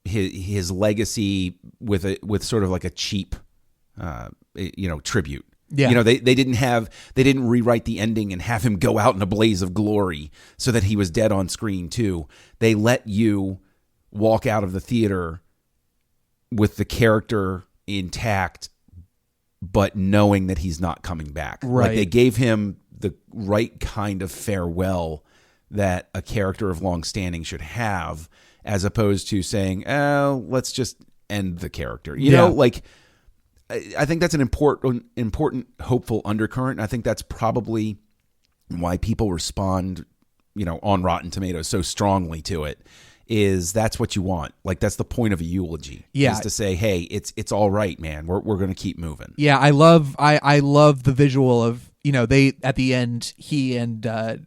his legacy with sort of like a cheap tribute. They didn't rewrite the ending and have him go out in a blaze of glory so that he was dead on screen too. They let you walk out of the theater with the character intact, but knowing that he's not coming back. Right. Like they gave him the right kind of farewell that a character of long standing should have, as opposed to saying, "Oh, let's just end the character." You know, like I think that's an important, hopeful undercurrent. I think that's probably why people respond, on Rotten Tomatoes so strongly to it. Is that's what you want? Like that's the point of a eulogy. Is to say, "Hey, it's all right, man. We're going to keep moving." Yeah, I love the visual of they at the end he and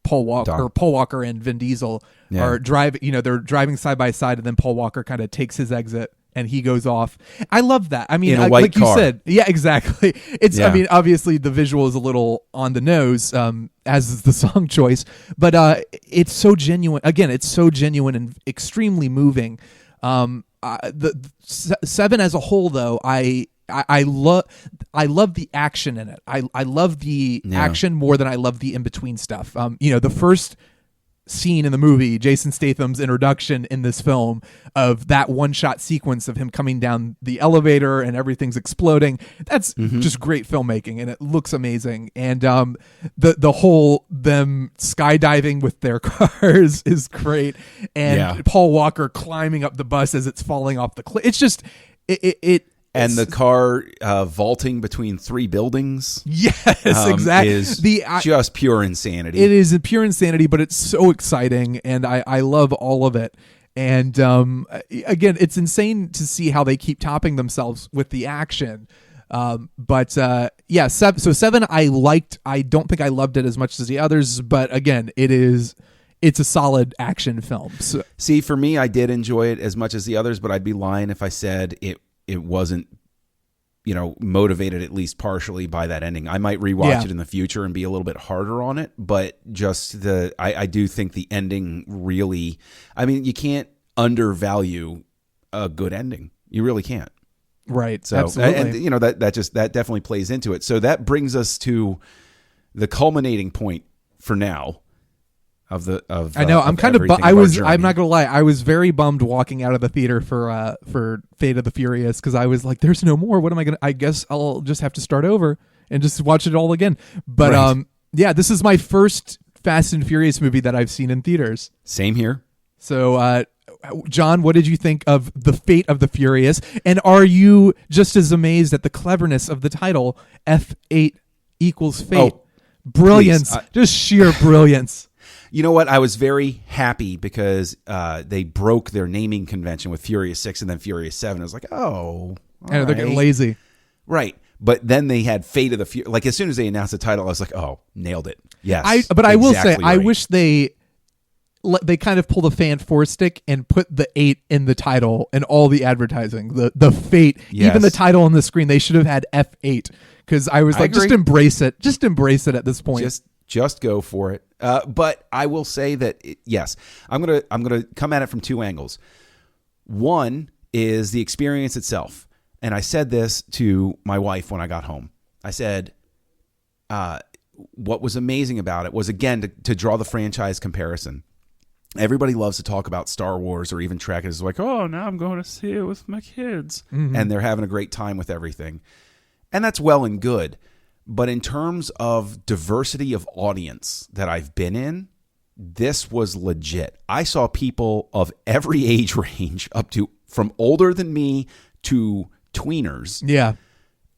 Paul Walker and Vin Diesel are driving. They're driving side by side, and then Paul Walker kind of takes his exit and he goes off. I love that. I mean, in a white like car. You said, yeah, exactly. It's. I mean, obviously the visual is a little on the nose, as is the song choice, but it's so genuine. Again, it's so genuine and extremely moving. The Seven as a whole, though, I love the action in it. I love the action more than I love the in between stuff. The first scene in the movie, Jason Statham's introduction in this film of that one-shot sequence of him coming down the elevator and everything's exploding. That's just great filmmaking, and it looks amazing. And the whole them skydiving with their cars is great. And Paul Walker climbing up the bus as it's falling off the cliff. It's just and the car vaulting between three buildings. Yes, exactly. Is just pure insanity. It is pure insanity, but it's so exciting, and I love all of it. And again, it's insane to see how they keep topping themselves with the action. So Seven I liked. I don't think I loved it as much as the others, but again, it's a solid action film. So, see, for me, I did enjoy it as much as the others, but I'd be lying if I said it wasn't, motivated at least partially by that ending. I might rewatch it in the future and be a little bit harder on it, but just I do think the ending really, I mean, you can't undervalue a good ending. You really can't. Right. So, absolutely. and that definitely plays into it. So that brings us to the culminating point for now. I know. I'm kind of. I'm not gonna lie. I was very bummed walking out of the theater for Fate of the Furious because I was like, "There's no more. What am I gonna? I guess I'll just have to start over and just watch it all again." But this is my first Fast and Furious movie that I've seen in theaters. Same here. So, John, what did you think of the Fate of the Furious? And are you just as amazed at the cleverness of the title F8 equals Fate? Oh, brilliance, just sheer brilliance. You know what? I was very happy because they broke their naming convention with Furious 6 and then Furious 7. I was like, oh. And they're getting lazy. Right. But then they had Fate of the Furious. Like, as soon as they announced the title, I was like, oh, nailed it. Yes. I will say, right. I wish they kind of pulled a fan four stick and put the 8 in the title and all the advertising. The Fate, even the title on the screen, they should have had F8. Because I was like, just embrace it. Just embrace it at this point. Just go for it. But I will say that yes, I'm gonna come at it from two angles. One is the experience itself, and I said this to my wife when I got home. I said, what was amazing about it was, again, to draw the franchise comparison. everybody loves to talk about Star Wars or even Trek. It's like, oh, now I'm going to see it with my kids. And they're having a great time with everything. And that's well and good. But in terms of diversity of audience that I've been in, this was legit. I saw people of every age range up to from older than me to tweeners. Yeah.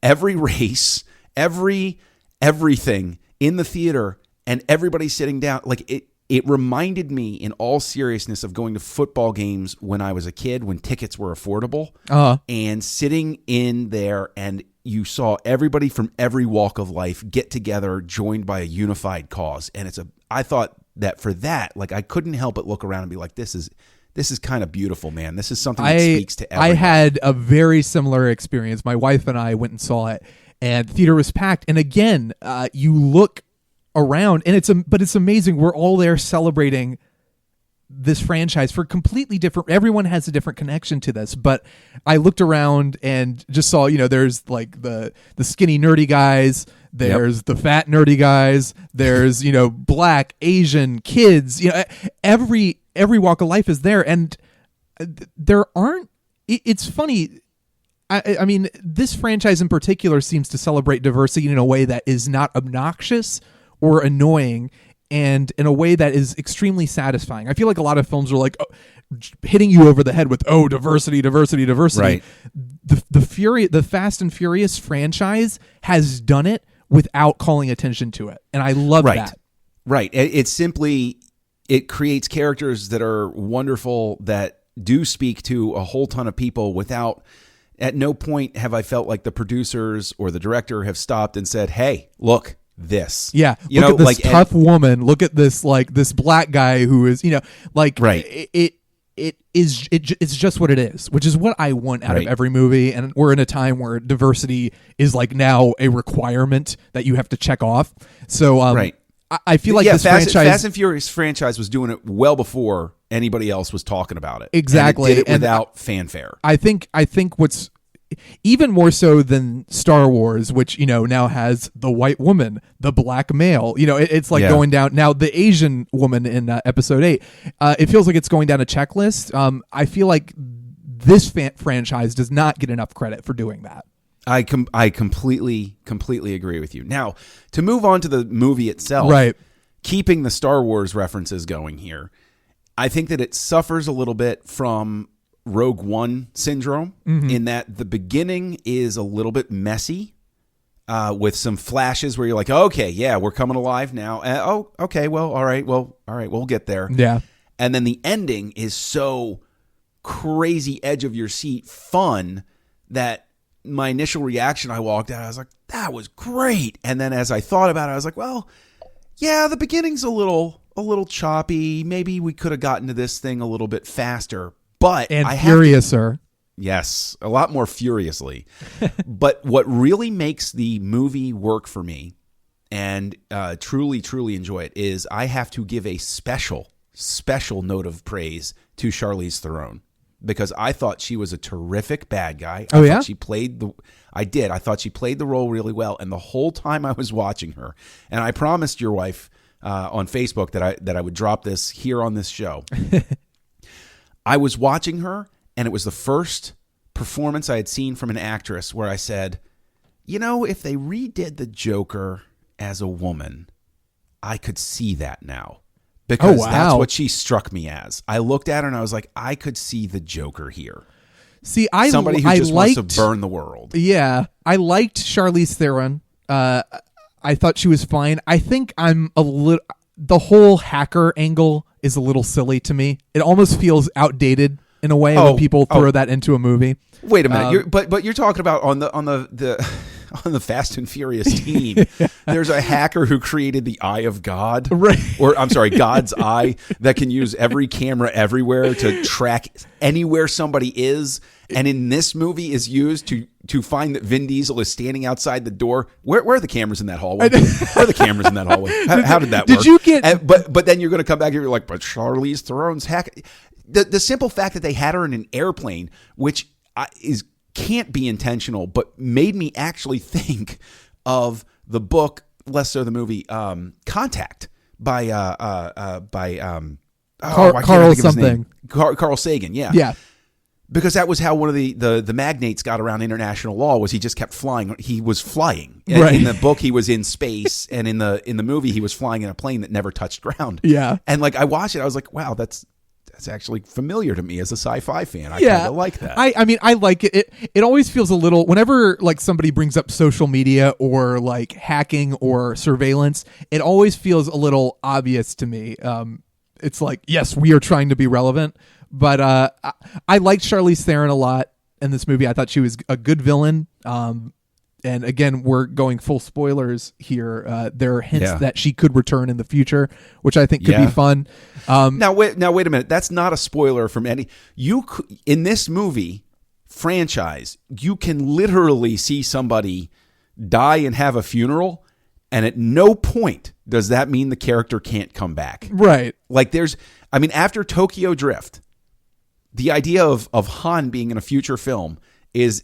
Every race, everything in the theater, and everybody sitting down. Like it reminded me in all seriousness of going to football games when I was a kid, when tickets were affordable, and sitting in there, and you saw everybody from every walk of life get together, joined by a unified cause. And I thought that for that, like I couldn't help but look around and be like, this is kind of beautiful, man. This is something that speaks to everyone. I had a very similar experience. My wife and I went and saw it, and the theater was packed. And again, you look around, and it's amazing. We're all there celebrating this franchise for completely different. Everyone has a different connection to this, but I looked around and just saw, there's like the skinny nerdy guys. There's the fat nerdy guys. There's, black, Asian, kids, every walk of life is there. And it's funny. I mean, this franchise in particular seems to celebrate diversity in a way that is not obnoxious or annoying, and in a way that is extremely satisfying. I feel like a lot of films are like hitting you over the head with, diversity. Right. The Fast and Furious franchise has done it without calling attention to it. And I love that. Right. It creates characters that are wonderful, that do speak to a whole ton of people without, at no point have I felt like the producers or the director have stopped and said, hey, look, this. Yeah. Look at this tough woman. Look at this, like this black guy who is, right. It's just what it is, which is what I want out of every movie. And we're in a time where diversity is like now a requirement that you have to check off. So I feel like this Fast and Furious franchise was doing it well before anybody else was talking about it. Exactly. And it did it without fanfare. I think what's even more so than Star Wars, which, now has the white woman, the black male, it's like going down now, the Asian woman in episode 8, it feels like it's going down a checklist. I feel like this franchise does not get enough credit for doing that. I completely agree with you. Now, to move on to the movie itself, right? Keeping the Star Wars references going here, I think that it suffers a little bit from Rogue One syndrome, in that the beginning is a little bit messy, with some flashes where you're like, okay, yeah, we're coming alive now. Okay, all right, we'll get there. Yeah. And then the ending is so crazy, edge of your seat fun that my initial reaction, I walked out, I was like, that was great. And then as I thought about it, I was like, well, yeah, the beginning's a little choppy. Maybe we could have gotten to this thing a little bit faster. But furiouser. Yes, a lot more furiously. But what really makes the movie work for me, and truly enjoy it, is I have to give a special note of praise to Charlize Theron, because I thought she was a terrific bad guy. I thought she played I thought she played the role really well, and the whole time I was watching her, and I promised your wife on Facebook that I would drop this here on this show. I was watching her, and it was the first performance I had seen from an actress where I said, if they redid the Joker as a woman, I could see that now. Because that's what she struck me as. I looked at her and I was like, I could see the Joker here. See, somebody who just wants to burn the world. Yeah, I liked Charlize Theron. I thought she was fine. I think the whole hacker angle is a little silly to me. It almost feels outdated in a way when people throw that into a movie. Wait a minute, but you're talking about on the Fast and Furious team. There's a hacker who created the Eye of God, right? Or I'm sorry, God's eye, that can use every camera everywhere to track anywhere somebody is. And in this movie is used to find that Vin Diesel is standing outside the door. Where are the cameras in that hallway? Where are the cameras in that hallway? How did that work? Did you get? But then you're going to come back here and you're like, but Charlize Theron's hack. The simple fact that they had her in an airplane, which can't be intentional, but made me actually think of the book, less so the movie, Contact by Carl something. Carl Sagan, yeah. Yeah. Because that was how one of the magnates got around international law, was he just kept flying. He was flying. Right. In the book, he was in space, and in the movie, he was flying in a plane that never touched ground. Yeah. And like I watched it, I was like, wow, that's actually familiar to me as a sci-fi fan. I kind of like that. I mean, I like it. It always feels a little, whenever like somebody brings up social media or like hacking or surveillance, it always feels a little obvious to me. It's like, yes, we are trying to be relevant. But I liked Charlize Theron a lot in this movie. I thought she was a good villain. And again, we're going full spoilers here. There are hints that she could return in the future, which I think could be fun. Now wait a minute. That's not a spoiler from any. In this movie franchise, you can literally see somebody die and have a funeral, and at no point does that mean the character can't come back. Right. Like after Tokyo Drift, the idea of Han being in a future film is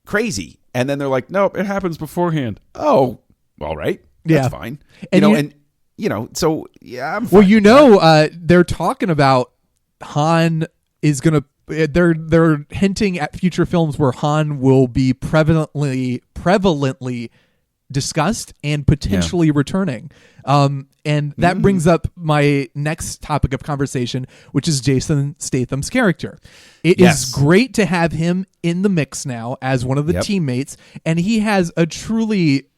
crazy. And then they're like, nope, it happens beforehand. Oh, all right. That's fine. So yeah, I'm fine. Well, they're talking about Han is going to, they're hinting at future films where Han will be prevalently discussed and potentially returning. And that brings up my next topic of conversation, which is Jason Statham's character. It is great to have him in the mix now as one of the teammates, and he has a truly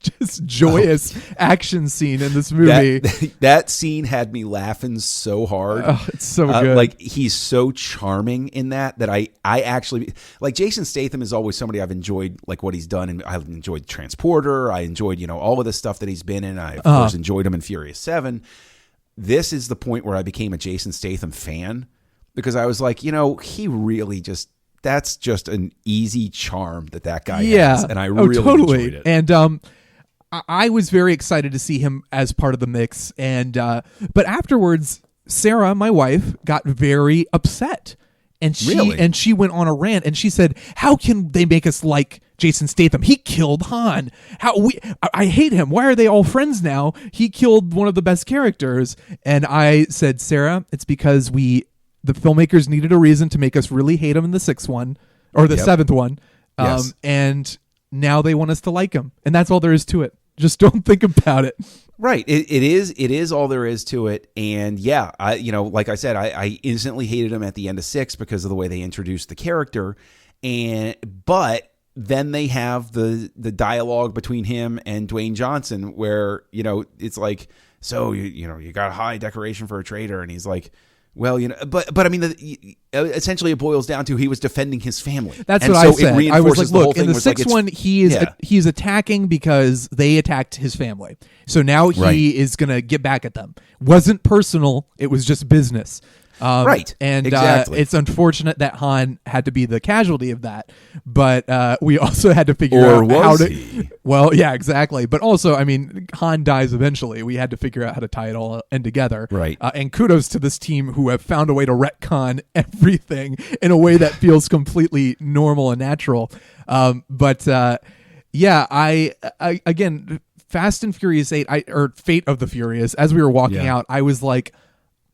just joyous action scene in this movie. That scene had me laughing so hard. Oh, it's so good. Like, he's so charming in that I actually like. Jason Statham is always somebody I've enjoyed, like what he's done, and I've enjoyed Transporter. I enjoyed all of the stuff that he's been in. I of course enjoyed him in Furious 7. This is the point where I became a Jason Statham fan, because I was like, he really just. That's just an easy charm that guy has, and I really enjoyed it. And I was very excited to see him as part of the mix. And but afterwards, Sarah, my wife, got very upset, and she went on a rant, and she said, "How can they make us like Jason Statham? He killed Han. I hate him. Why are they all friends now? He killed one of the best characters." And I said, "Sarah, it's because the filmmakers needed a reason to make us really hate him in the sixth one or the seventh one. And now they want us to like him. And that's all there is to it. Just don't think about it." Right. It is all there is to it. And yeah, like I said, I instantly hated him at the end of 6 because of the way they introduced the character. But then they have the dialogue between him and Dwayne Johnson where, it's like, so you got a high decoration for a traitor. And he's like, well, but I mean, essentially it boils down to he was defending his family. That's what I said. I was like, look, in the sixth one, he's attacking because they attacked his family. So now he is going to get back at them. Wasn't personal. It was just business. Right. And exactly. It's unfortunate that Han had to be the casualty of that. But we also had to figure out how to... He? Well, yeah, exactly. But also, I mean, Han dies eventually. We had to figure out how to tie it all in together. Right. And kudos to this team who have found a way to retcon everything in a way that feels completely normal and natural. Yeah, I again, Fast and Furious 8, or Fate of the Furious, as we were walking out, I was like,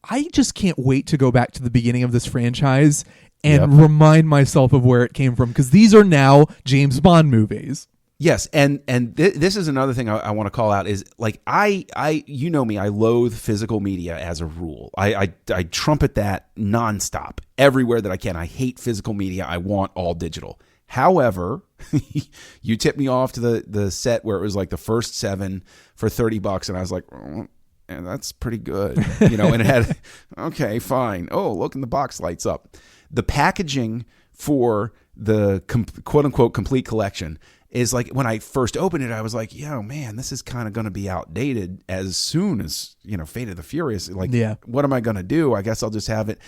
I just can't wait to go back to the beginning of this franchise and remind myself of where it came from, because these are now James Bond movies. Yes, and this is another thing I want to call out is, like, I me, I loathe physical media as a rule. I trumpet that nonstop everywhere that I can. I hate physical media. I want all digital. However, you tipped me off to the set where it was like the first 7 for $30, and I was like, oh, and that's pretty good, and it had, okay, fine. Oh, look, and the box lights up. The packaging for the quote unquote complete collection is like, when I first opened it, I was like, yo, man, this is kind of going to be outdated as soon as, Fate of the Furious. Like, what am I going to do? I guess I'll just have it.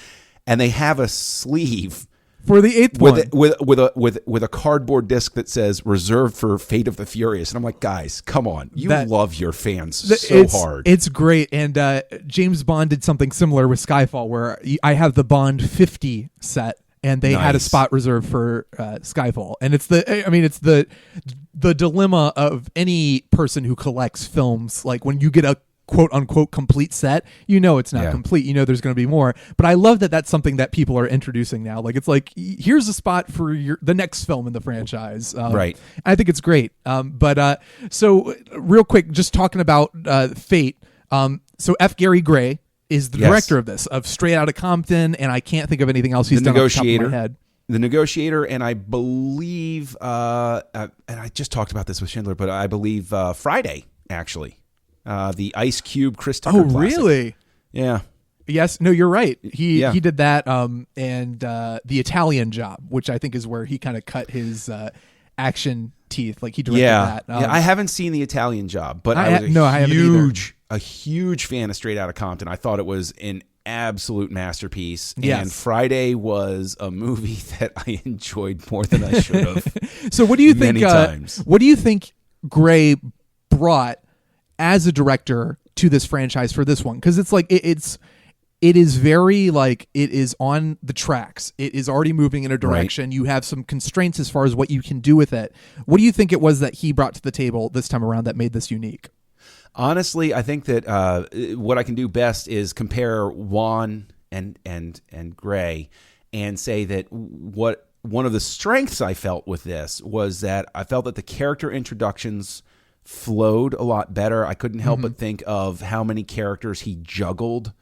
And they have a sleeve for the 8th one with a cardboard disc that says reserved for Fate of the Furious. And I'm like, guys, come on. You love your fans so hard. It's great. And James Bond did something similar with Skyfall, where I have the Bond 50 set, and they had a spot reserved for Skyfall. And it's the dilemma of any person who collects films. Like, when you get a quote unquote complete set, it's not complete. There's going to be more. But I love that that's something that people are introducing now. Like, it's like, here's a spot for the next film in the franchise. Right. I think it's great. So real quick, just talking about Fate. So F. Gary Gray is the director of this, of Straight Outta Compton, and I can't think of anything else he's done off the top of my head. The Negotiator, and I believe, and I just talked about this with Schindler, but I believe Friday, actually. The Ice Cube, Chris Tucker classic. Really? Yeah. Yes. No, you're right. He did that, and The Italian Job, which I think is where he kind of cut his action teeth. Like, he directed that. I haven't seen The Italian Job, but I was a huge fan of Straight Outta Compton. I thought it was an absolute masterpiece. Yes. And Friday was a movie that I enjoyed more than I should have. So what do you think? Many times. What do you think Gray brought as a director to this franchise for this one? Because it's like it is very like, it is on the tracks. It is already moving in a direction. Right. You have some constraints as far as what you can do with it. What do you think it was that he brought to the table this time around that made this unique? Honestly, I think that what I can do best is compare Wan and Gray and say that one of the strengths I felt with this was that I felt that the character introductions flowed a lot better. I couldn't help but think of how many characters he juggled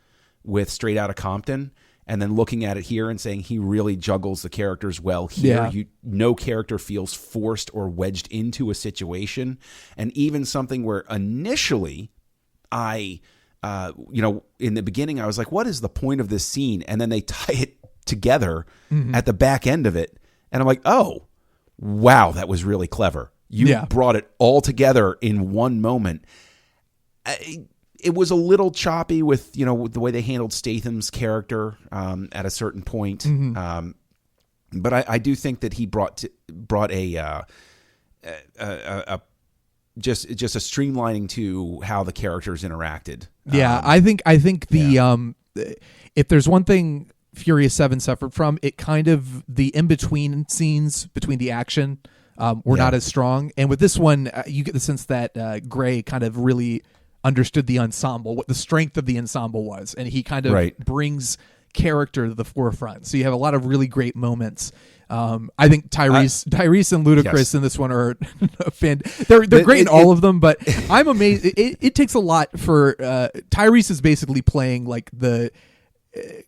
with Straight Outta Compton, and then looking at it here and saying he really juggles the characters well here. Yeah. No character feels forced or wedged into a situation. And even something where initially I, in the beginning I was like, what is the point of this scene? And then they tie it together at the back end of it. And I'm like, oh, wow, that was really clever. You brought it all together in one moment. It was a little choppy with, the way they handled Statham's character at a certain point. But I do think that he brought a just a streamlining to how the characters interacted. Yeah, I think the if there's one thing Furious 7 suffered from, it kind of the in-between scenes between the action were not as strong. And with this one, you get the sense that Gray kind of really understood the ensemble, what the strength of the ensemble was, and he kind of brings character to the forefront. So you have a lot of really great moments. I think Tyrese and Ludacris in this one are they're great in all of them, but I'm amazed. It takes a lot for Tyrese is basically playing like the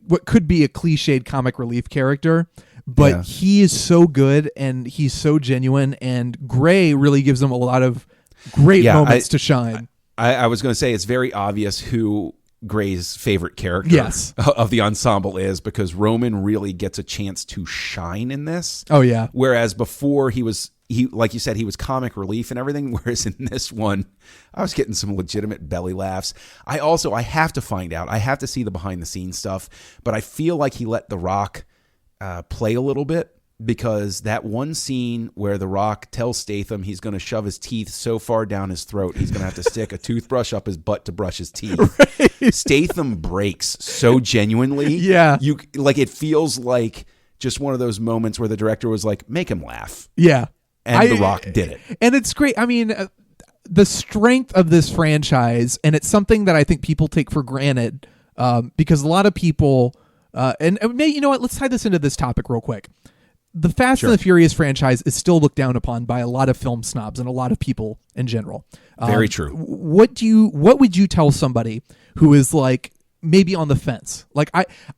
what could be a cliched comic relief character, but he is so good and he's so genuine, and Gray really gives him a lot of great moments to shine. I was going to say it's very obvious who Gray's favorite character of the ensemble is, because Roman really gets a chance to shine in this. Oh yeah. Whereas before he like you said, he was comic relief and everything. Whereas in this one, I was getting some legitimate belly laughs. I have to find out. I have to see the behind the scenes stuff, but I feel like he let The Rock play a little bit, because that one scene where The Rock tells Statham he's going to shove his teeth so far down his throat, he's going to have to stick a toothbrush up his butt to brush his teeth. Right. Statham breaks so genuinely. Yeah. It feels like just one of those moments where the director was like, make him laugh. Yeah. And The Rock did it. And it's great. I mean, the strength of this franchise, and it's something that I think people take for granted, because a lot of people, and you know what, let's tie this into this topic real quick. The Fast and the Furious franchise is still looked down upon by a lot of film snobs and a lot of people in general. Very true. What would you tell somebody who is like maybe on the fence? Like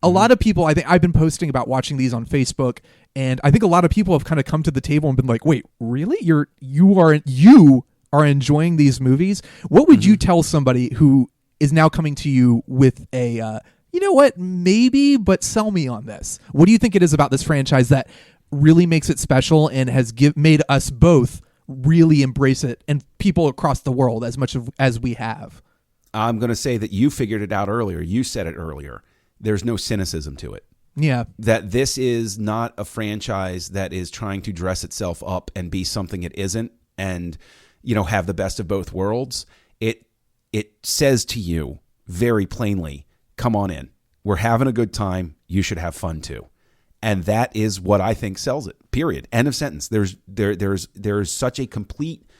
a lot of people, I think I've been posting about watching these on Facebook, and I think a lot of people have kind of come to the table and been like, "Wait, really? You are enjoying these movies?" What would you tell somebody who is now coming to you with a you know what, maybe, but sell me on this? What do you think it is about this franchise that really makes it special and has made us both really embrace it, and people across the world as much as we have? I'm going to say that you figured it out earlier. You said it earlier. There's no cynicism to it. Yeah. That this is not a franchise that is trying to dress itself up and be something it isn't, and, have the best of both worlds. It says to you very plainly, come on in. We're having a good time. You should have fun too. And that is what I think sells it. Period. End of sentence. There's such a complete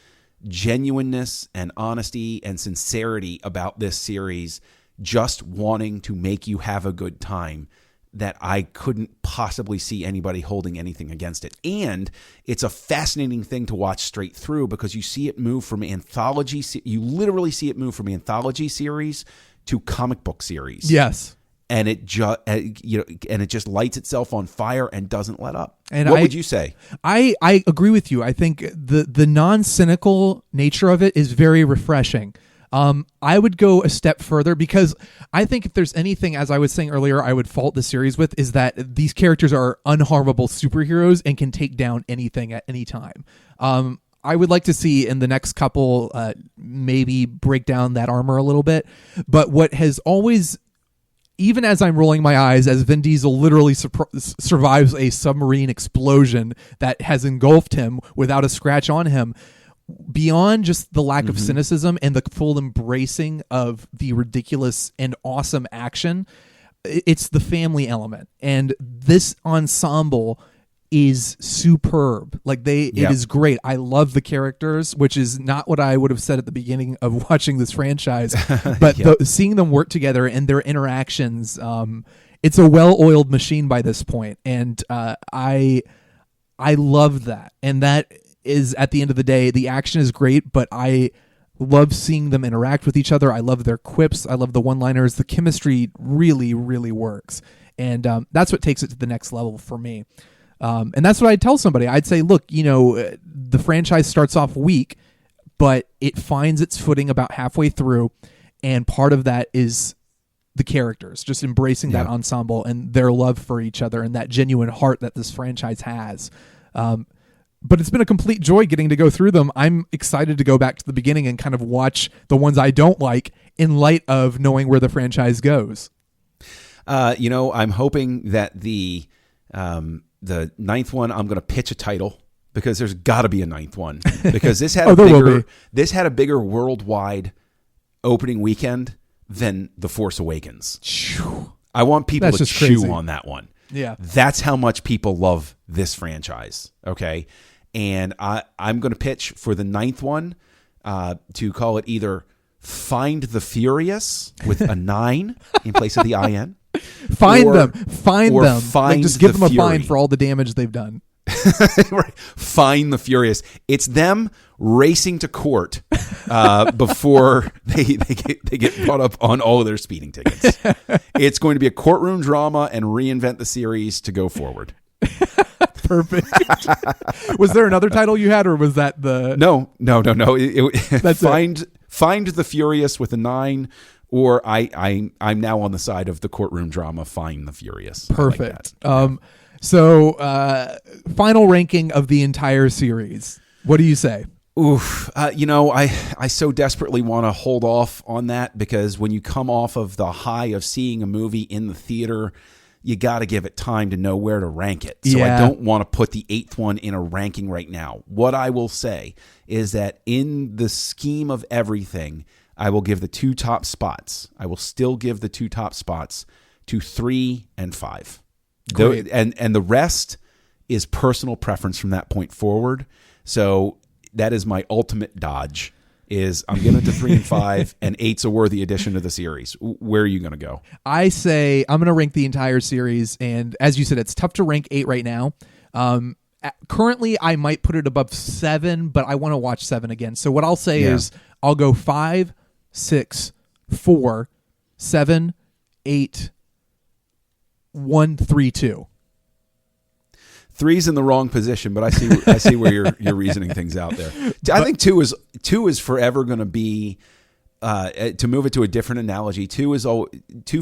genuineness and honesty and sincerity about this series, just wanting to make you have a good time, that I couldn't possibly see anybody holding anything against it. And it's a fascinating thing to watch straight through because you see it move from anthology. You literally see it move from anthology series to comic book series. Yes. And it just lights itself on fire and doesn't let up. And what would you say? I agree with you. I think the non-cynical nature of it is very refreshing. I would go a step further because I think if there's anything, as I was saying earlier, I would fault the series with is that these characters are unharmable superheroes and can take down anything at any time. I would like to see in the next couple maybe break down that armor a little bit. But what has always, even as I'm rolling my eyes, as Vin Diesel literally survives a submarine explosion that has engulfed him without a scratch on him, beyond just the lack of cynicism and the full embracing of the ridiculous and awesome action, it's the family element. And this ensemble is superb. Like it is great. I love the characters, which is not what I would have said at the beginning of watching this franchise, but seeing them work together and their interactions, it's a well-oiled machine by this point. And I love that. And that is, at the end of the day, the action is great, but I love seeing them interact with each other. I love their quips. I love the one-liners. The chemistry really, really works. And that's what takes it to the next level for me. And that's what I'd tell somebody. I'd say, look, the franchise starts off weak, but it finds its footing about halfway through. And part of that is the characters, just embracing that ensemble and their love for each other and that genuine heart that this franchise has. But it's been a complete joy getting to go through them. I'm excited to go back to the beginning and kind of watch the ones I don't like in light of knowing where the franchise goes. I'm hoping that the ninth one, I'm going to pitch a title because there's got to be a ninth one because this had a bigger worldwide opening weekend than The Force Awakens. I want people to chew on that one. Yeah, that's how much people love this franchise. Okay. And I'm going to pitch for the ninth one to call it either Find the Furious with a 9 in place of the IN. Find them. Find just give them a Fury. fine for all the damage they've done. Right. Find the Furious. It's them racing to court before they get brought up on all of their speeding tickets. It's going to be a courtroom drama and reinvent the series to go forward. Perfect. Was there another title you had, or was that the... No. That's Find the Furious with a 9, or I'm now on the side of the courtroom drama. Find the Furious. Perfect. So final ranking of the entire series. What do you say? Oof. I so desperately want to hold off on that because when you come off of the high of seeing a movie in the theater, you got to give it time to know where to rank it. So I don't want to put the 8th one in a ranking right now. What I will say is that in the scheme of everything, I will give the 2 top spots. I will still give the 2 top spots to 3 and 5. And the rest is personal preference from that point forward. So that is my ultimate dodge. Is I'm giving it to 3 and 5, and 8's a worthy addition to the series. Where are you going to go? I say I'm going to rank the entire series, and as you said, it's tough to rank 8 right now. Currently, I might put it above 7, but I want to watch 7 again. So what I'll say is I'll go 5, 6, 4, 7, 8, 1, 3, 2. 3's in the wrong position, but I see where you're reasoning things out there. I think 2 is forever going to be to move it to a different analogy. 2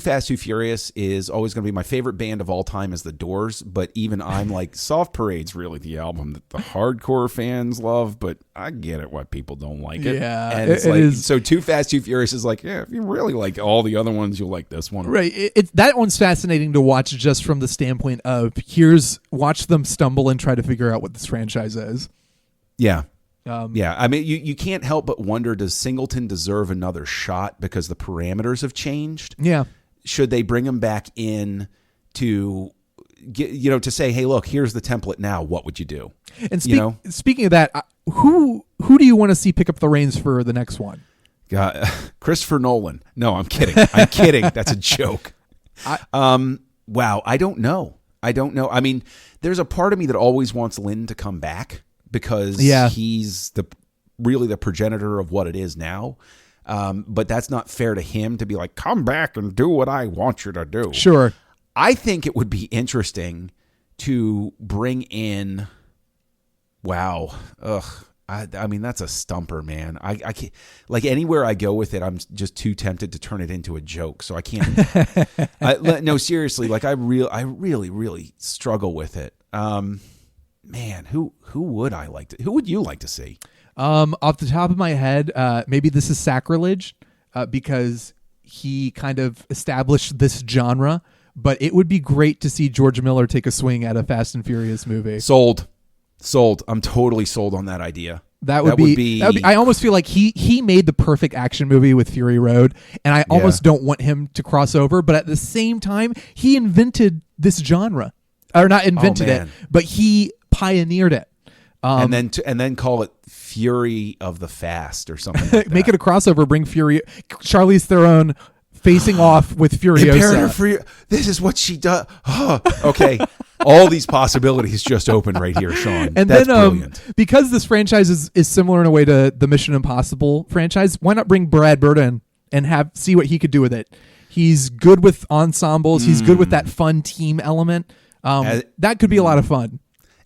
Fast, Too Furious is always going to be my favorite band of all time is The Doors, but even I'm like Soft Parade's really the album that the hardcore fans love, but I get it why people don't like it. Yeah, and it's like so 2 Fast, Too Furious is like, if you really like all the other ones, you'll like this one. Right. That one's fascinating to watch just from the standpoint of watch them stumble and try to figure out what this franchise is. Yeah. I mean, you can't help but wonder, does Singleton deserve another shot because the parameters have changed? Yeah. Should they bring him back in to to say, hey, look, here's the template now. What would you do? And speaking of that, who do you want to see pick up the reins for the next one? Christopher Nolan. No, I'm kidding. I'm kidding. That's a joke. Wow. I don't know. I mean, there's a part of me that always wants Lynn to come back because he's really the progenitor of what it is now. But that's not fair to him to be like, come back and do what I want you to do. Sure. I think it would be interesting to bring in, I mean, that's a stumper, man. I can't, like, anywhere I go with it, I'm just too tempted to turn it into a joke. So I can't. No, seriously, like I really, really struggle with it. Man, who would I like to? Who would you like to see? Off the top of my head, maybe this is sacrilege, because he kind of established this genre. But it would be great to see George Miller take a swing at a Fast and Furious movie. Sold. I'm totally sold on that idea. That would be. I almost feel like he made the perfect action movie with Fury Road, and I almost don't want him to cross over. But at the same time, he invented this genre, or not invented it, but he pioneered it. And then call it Fury of the Fast or something like that. Make it a crossover. Bring Charlize Theron facing off with Furiosa. This is what she does. Okay. All these possibilities just opened right here, Shawn. And that's then, brilliant. Because this franchise is similar in a way to the Mission Impossible franchise, why not bring Brad Bird in and see what he could do with it? He's good with ensembles. He's good with that fun team element. That could be a lot of fun.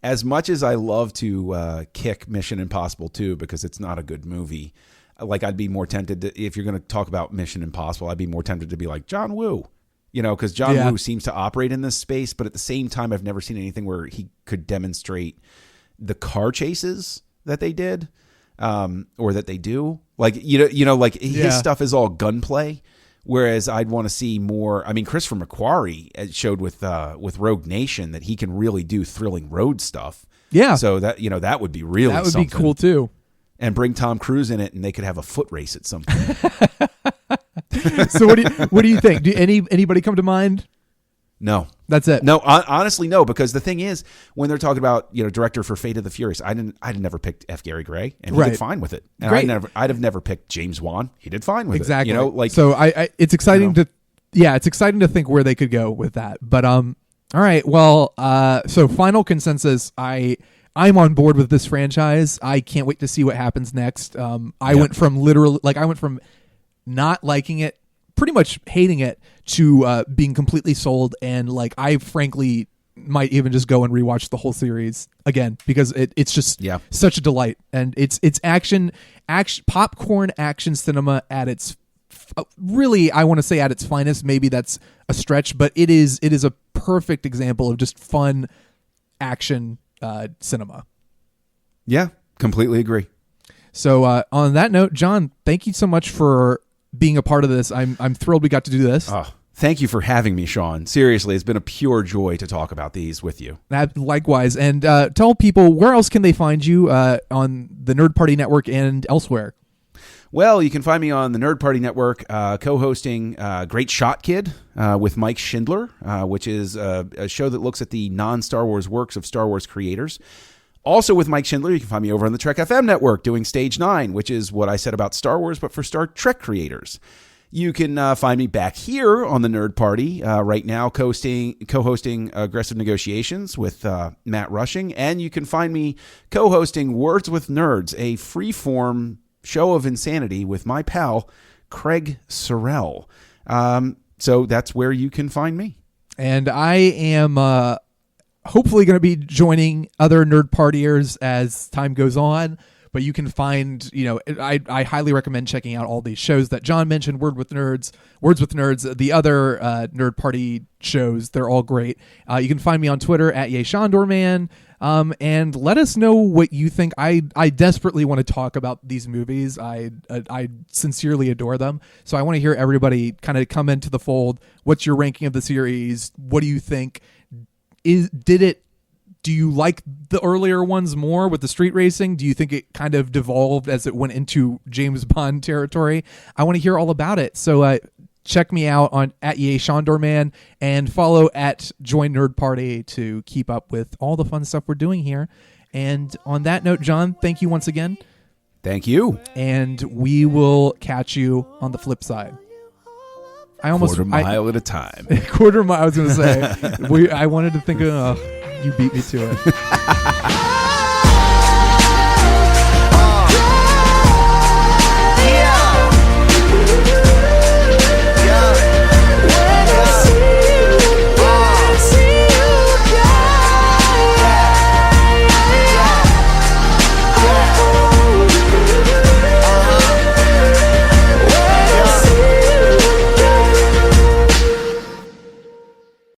As much as I love to kick Mission Impossible 2 because it's not a good movie, like I'd be more tempted to, if you're going to talk about Mission Impossible, I'd be more tempted to be like John Woo, because John Woo seems to operate in this space, but at the same time, I've never seen anything where he could demonstrate the car chases that they did, or that they do. Like like his stuff is all gunplay, whereas I'd want to see more. I mean, Christopher McQuarrie showed with Rogue Nation that he can really do thrilling road stuff. Yeah, so that that would be really be cool too. And bring Tom Cruise in it, and they could have a foot race at some point. So what do you think? Do anybody come to mind? No, that's it. No, honestly, no. Because the thing is, when they're talking about director for Fate of the Furious, I'd never picked F. Gary Gray, and he did fine with it. And I'd have never picked James Wan. He did fine with it. Exactly. So it's exciting it's exciting to think where they could go with that. But all right. Well, so final consensus. I'm on board with this franchise. I can't wait to see what happens next. I went from not liking it, pretty much hating it, to being completely sold. And I frankly might even just go and rewatch the whole series again because it's just such a delight. And it's action, popcorn action cinema at its really, I want to say at its finest. Maybe that's a stretch, but it is a perfect example of just fun action cinema. Yeah, completely agree. So on that note, John, thank you so much for being a part of this. I'm thrilled we got to do this. Thank you for having me, Shawn. Seriously, it's been a pure joy to talk about these with you. Likewise. And tell people, where else can they find you on the Nerd Party Network and elsewhere? Well, you can find me on the Nerd Party Network, co-hosting Great Shot Kid with Mike Schindler, which is a show that looks at the non-Star Wars works of Star Wars creators. Also with Mike Schindler, you can find me over on the Trek FM Network doing Stage 9, which is what I said about Star Wars, but for Star Trek creators. You can find me back here on the Nerd Party right now, co-hosting Aggressive Negotiations with Matt Rushing, and you can find me co-hosting Words with Nerds, a free-form show of insanity with my pal, Craig Sorrell. So that's where you can find me. And I am hopefully going to be joining other Nerd Partiers as time goes on. But you can find, I highly recommend checking out all these shows that John mentioned, Words with Nerds, the other Nerd Party shows. They're all great. You can find me on Twitter at YeShondorman. And let us know what you think. I desperately want to talk about these movies. I sincerely adore them. So I want to hear everybody kind of come into the fold. What's your ranking of the series? What do you think? Do you like the earlier ones more with the street racing? Do you think it kind of devolved as it went into James Bond territory? I want to hear all about it. So check me out on at Yay Shondorman and follow at Join Nerd Party to keep up with all the fun stuff we're doing here. And on that note, John, thank you once again. Thank you. And we will catch you on the flip side. Quarter mile at a time. Quarter mile, I was going to say. I wanted to think of, you beat me to it.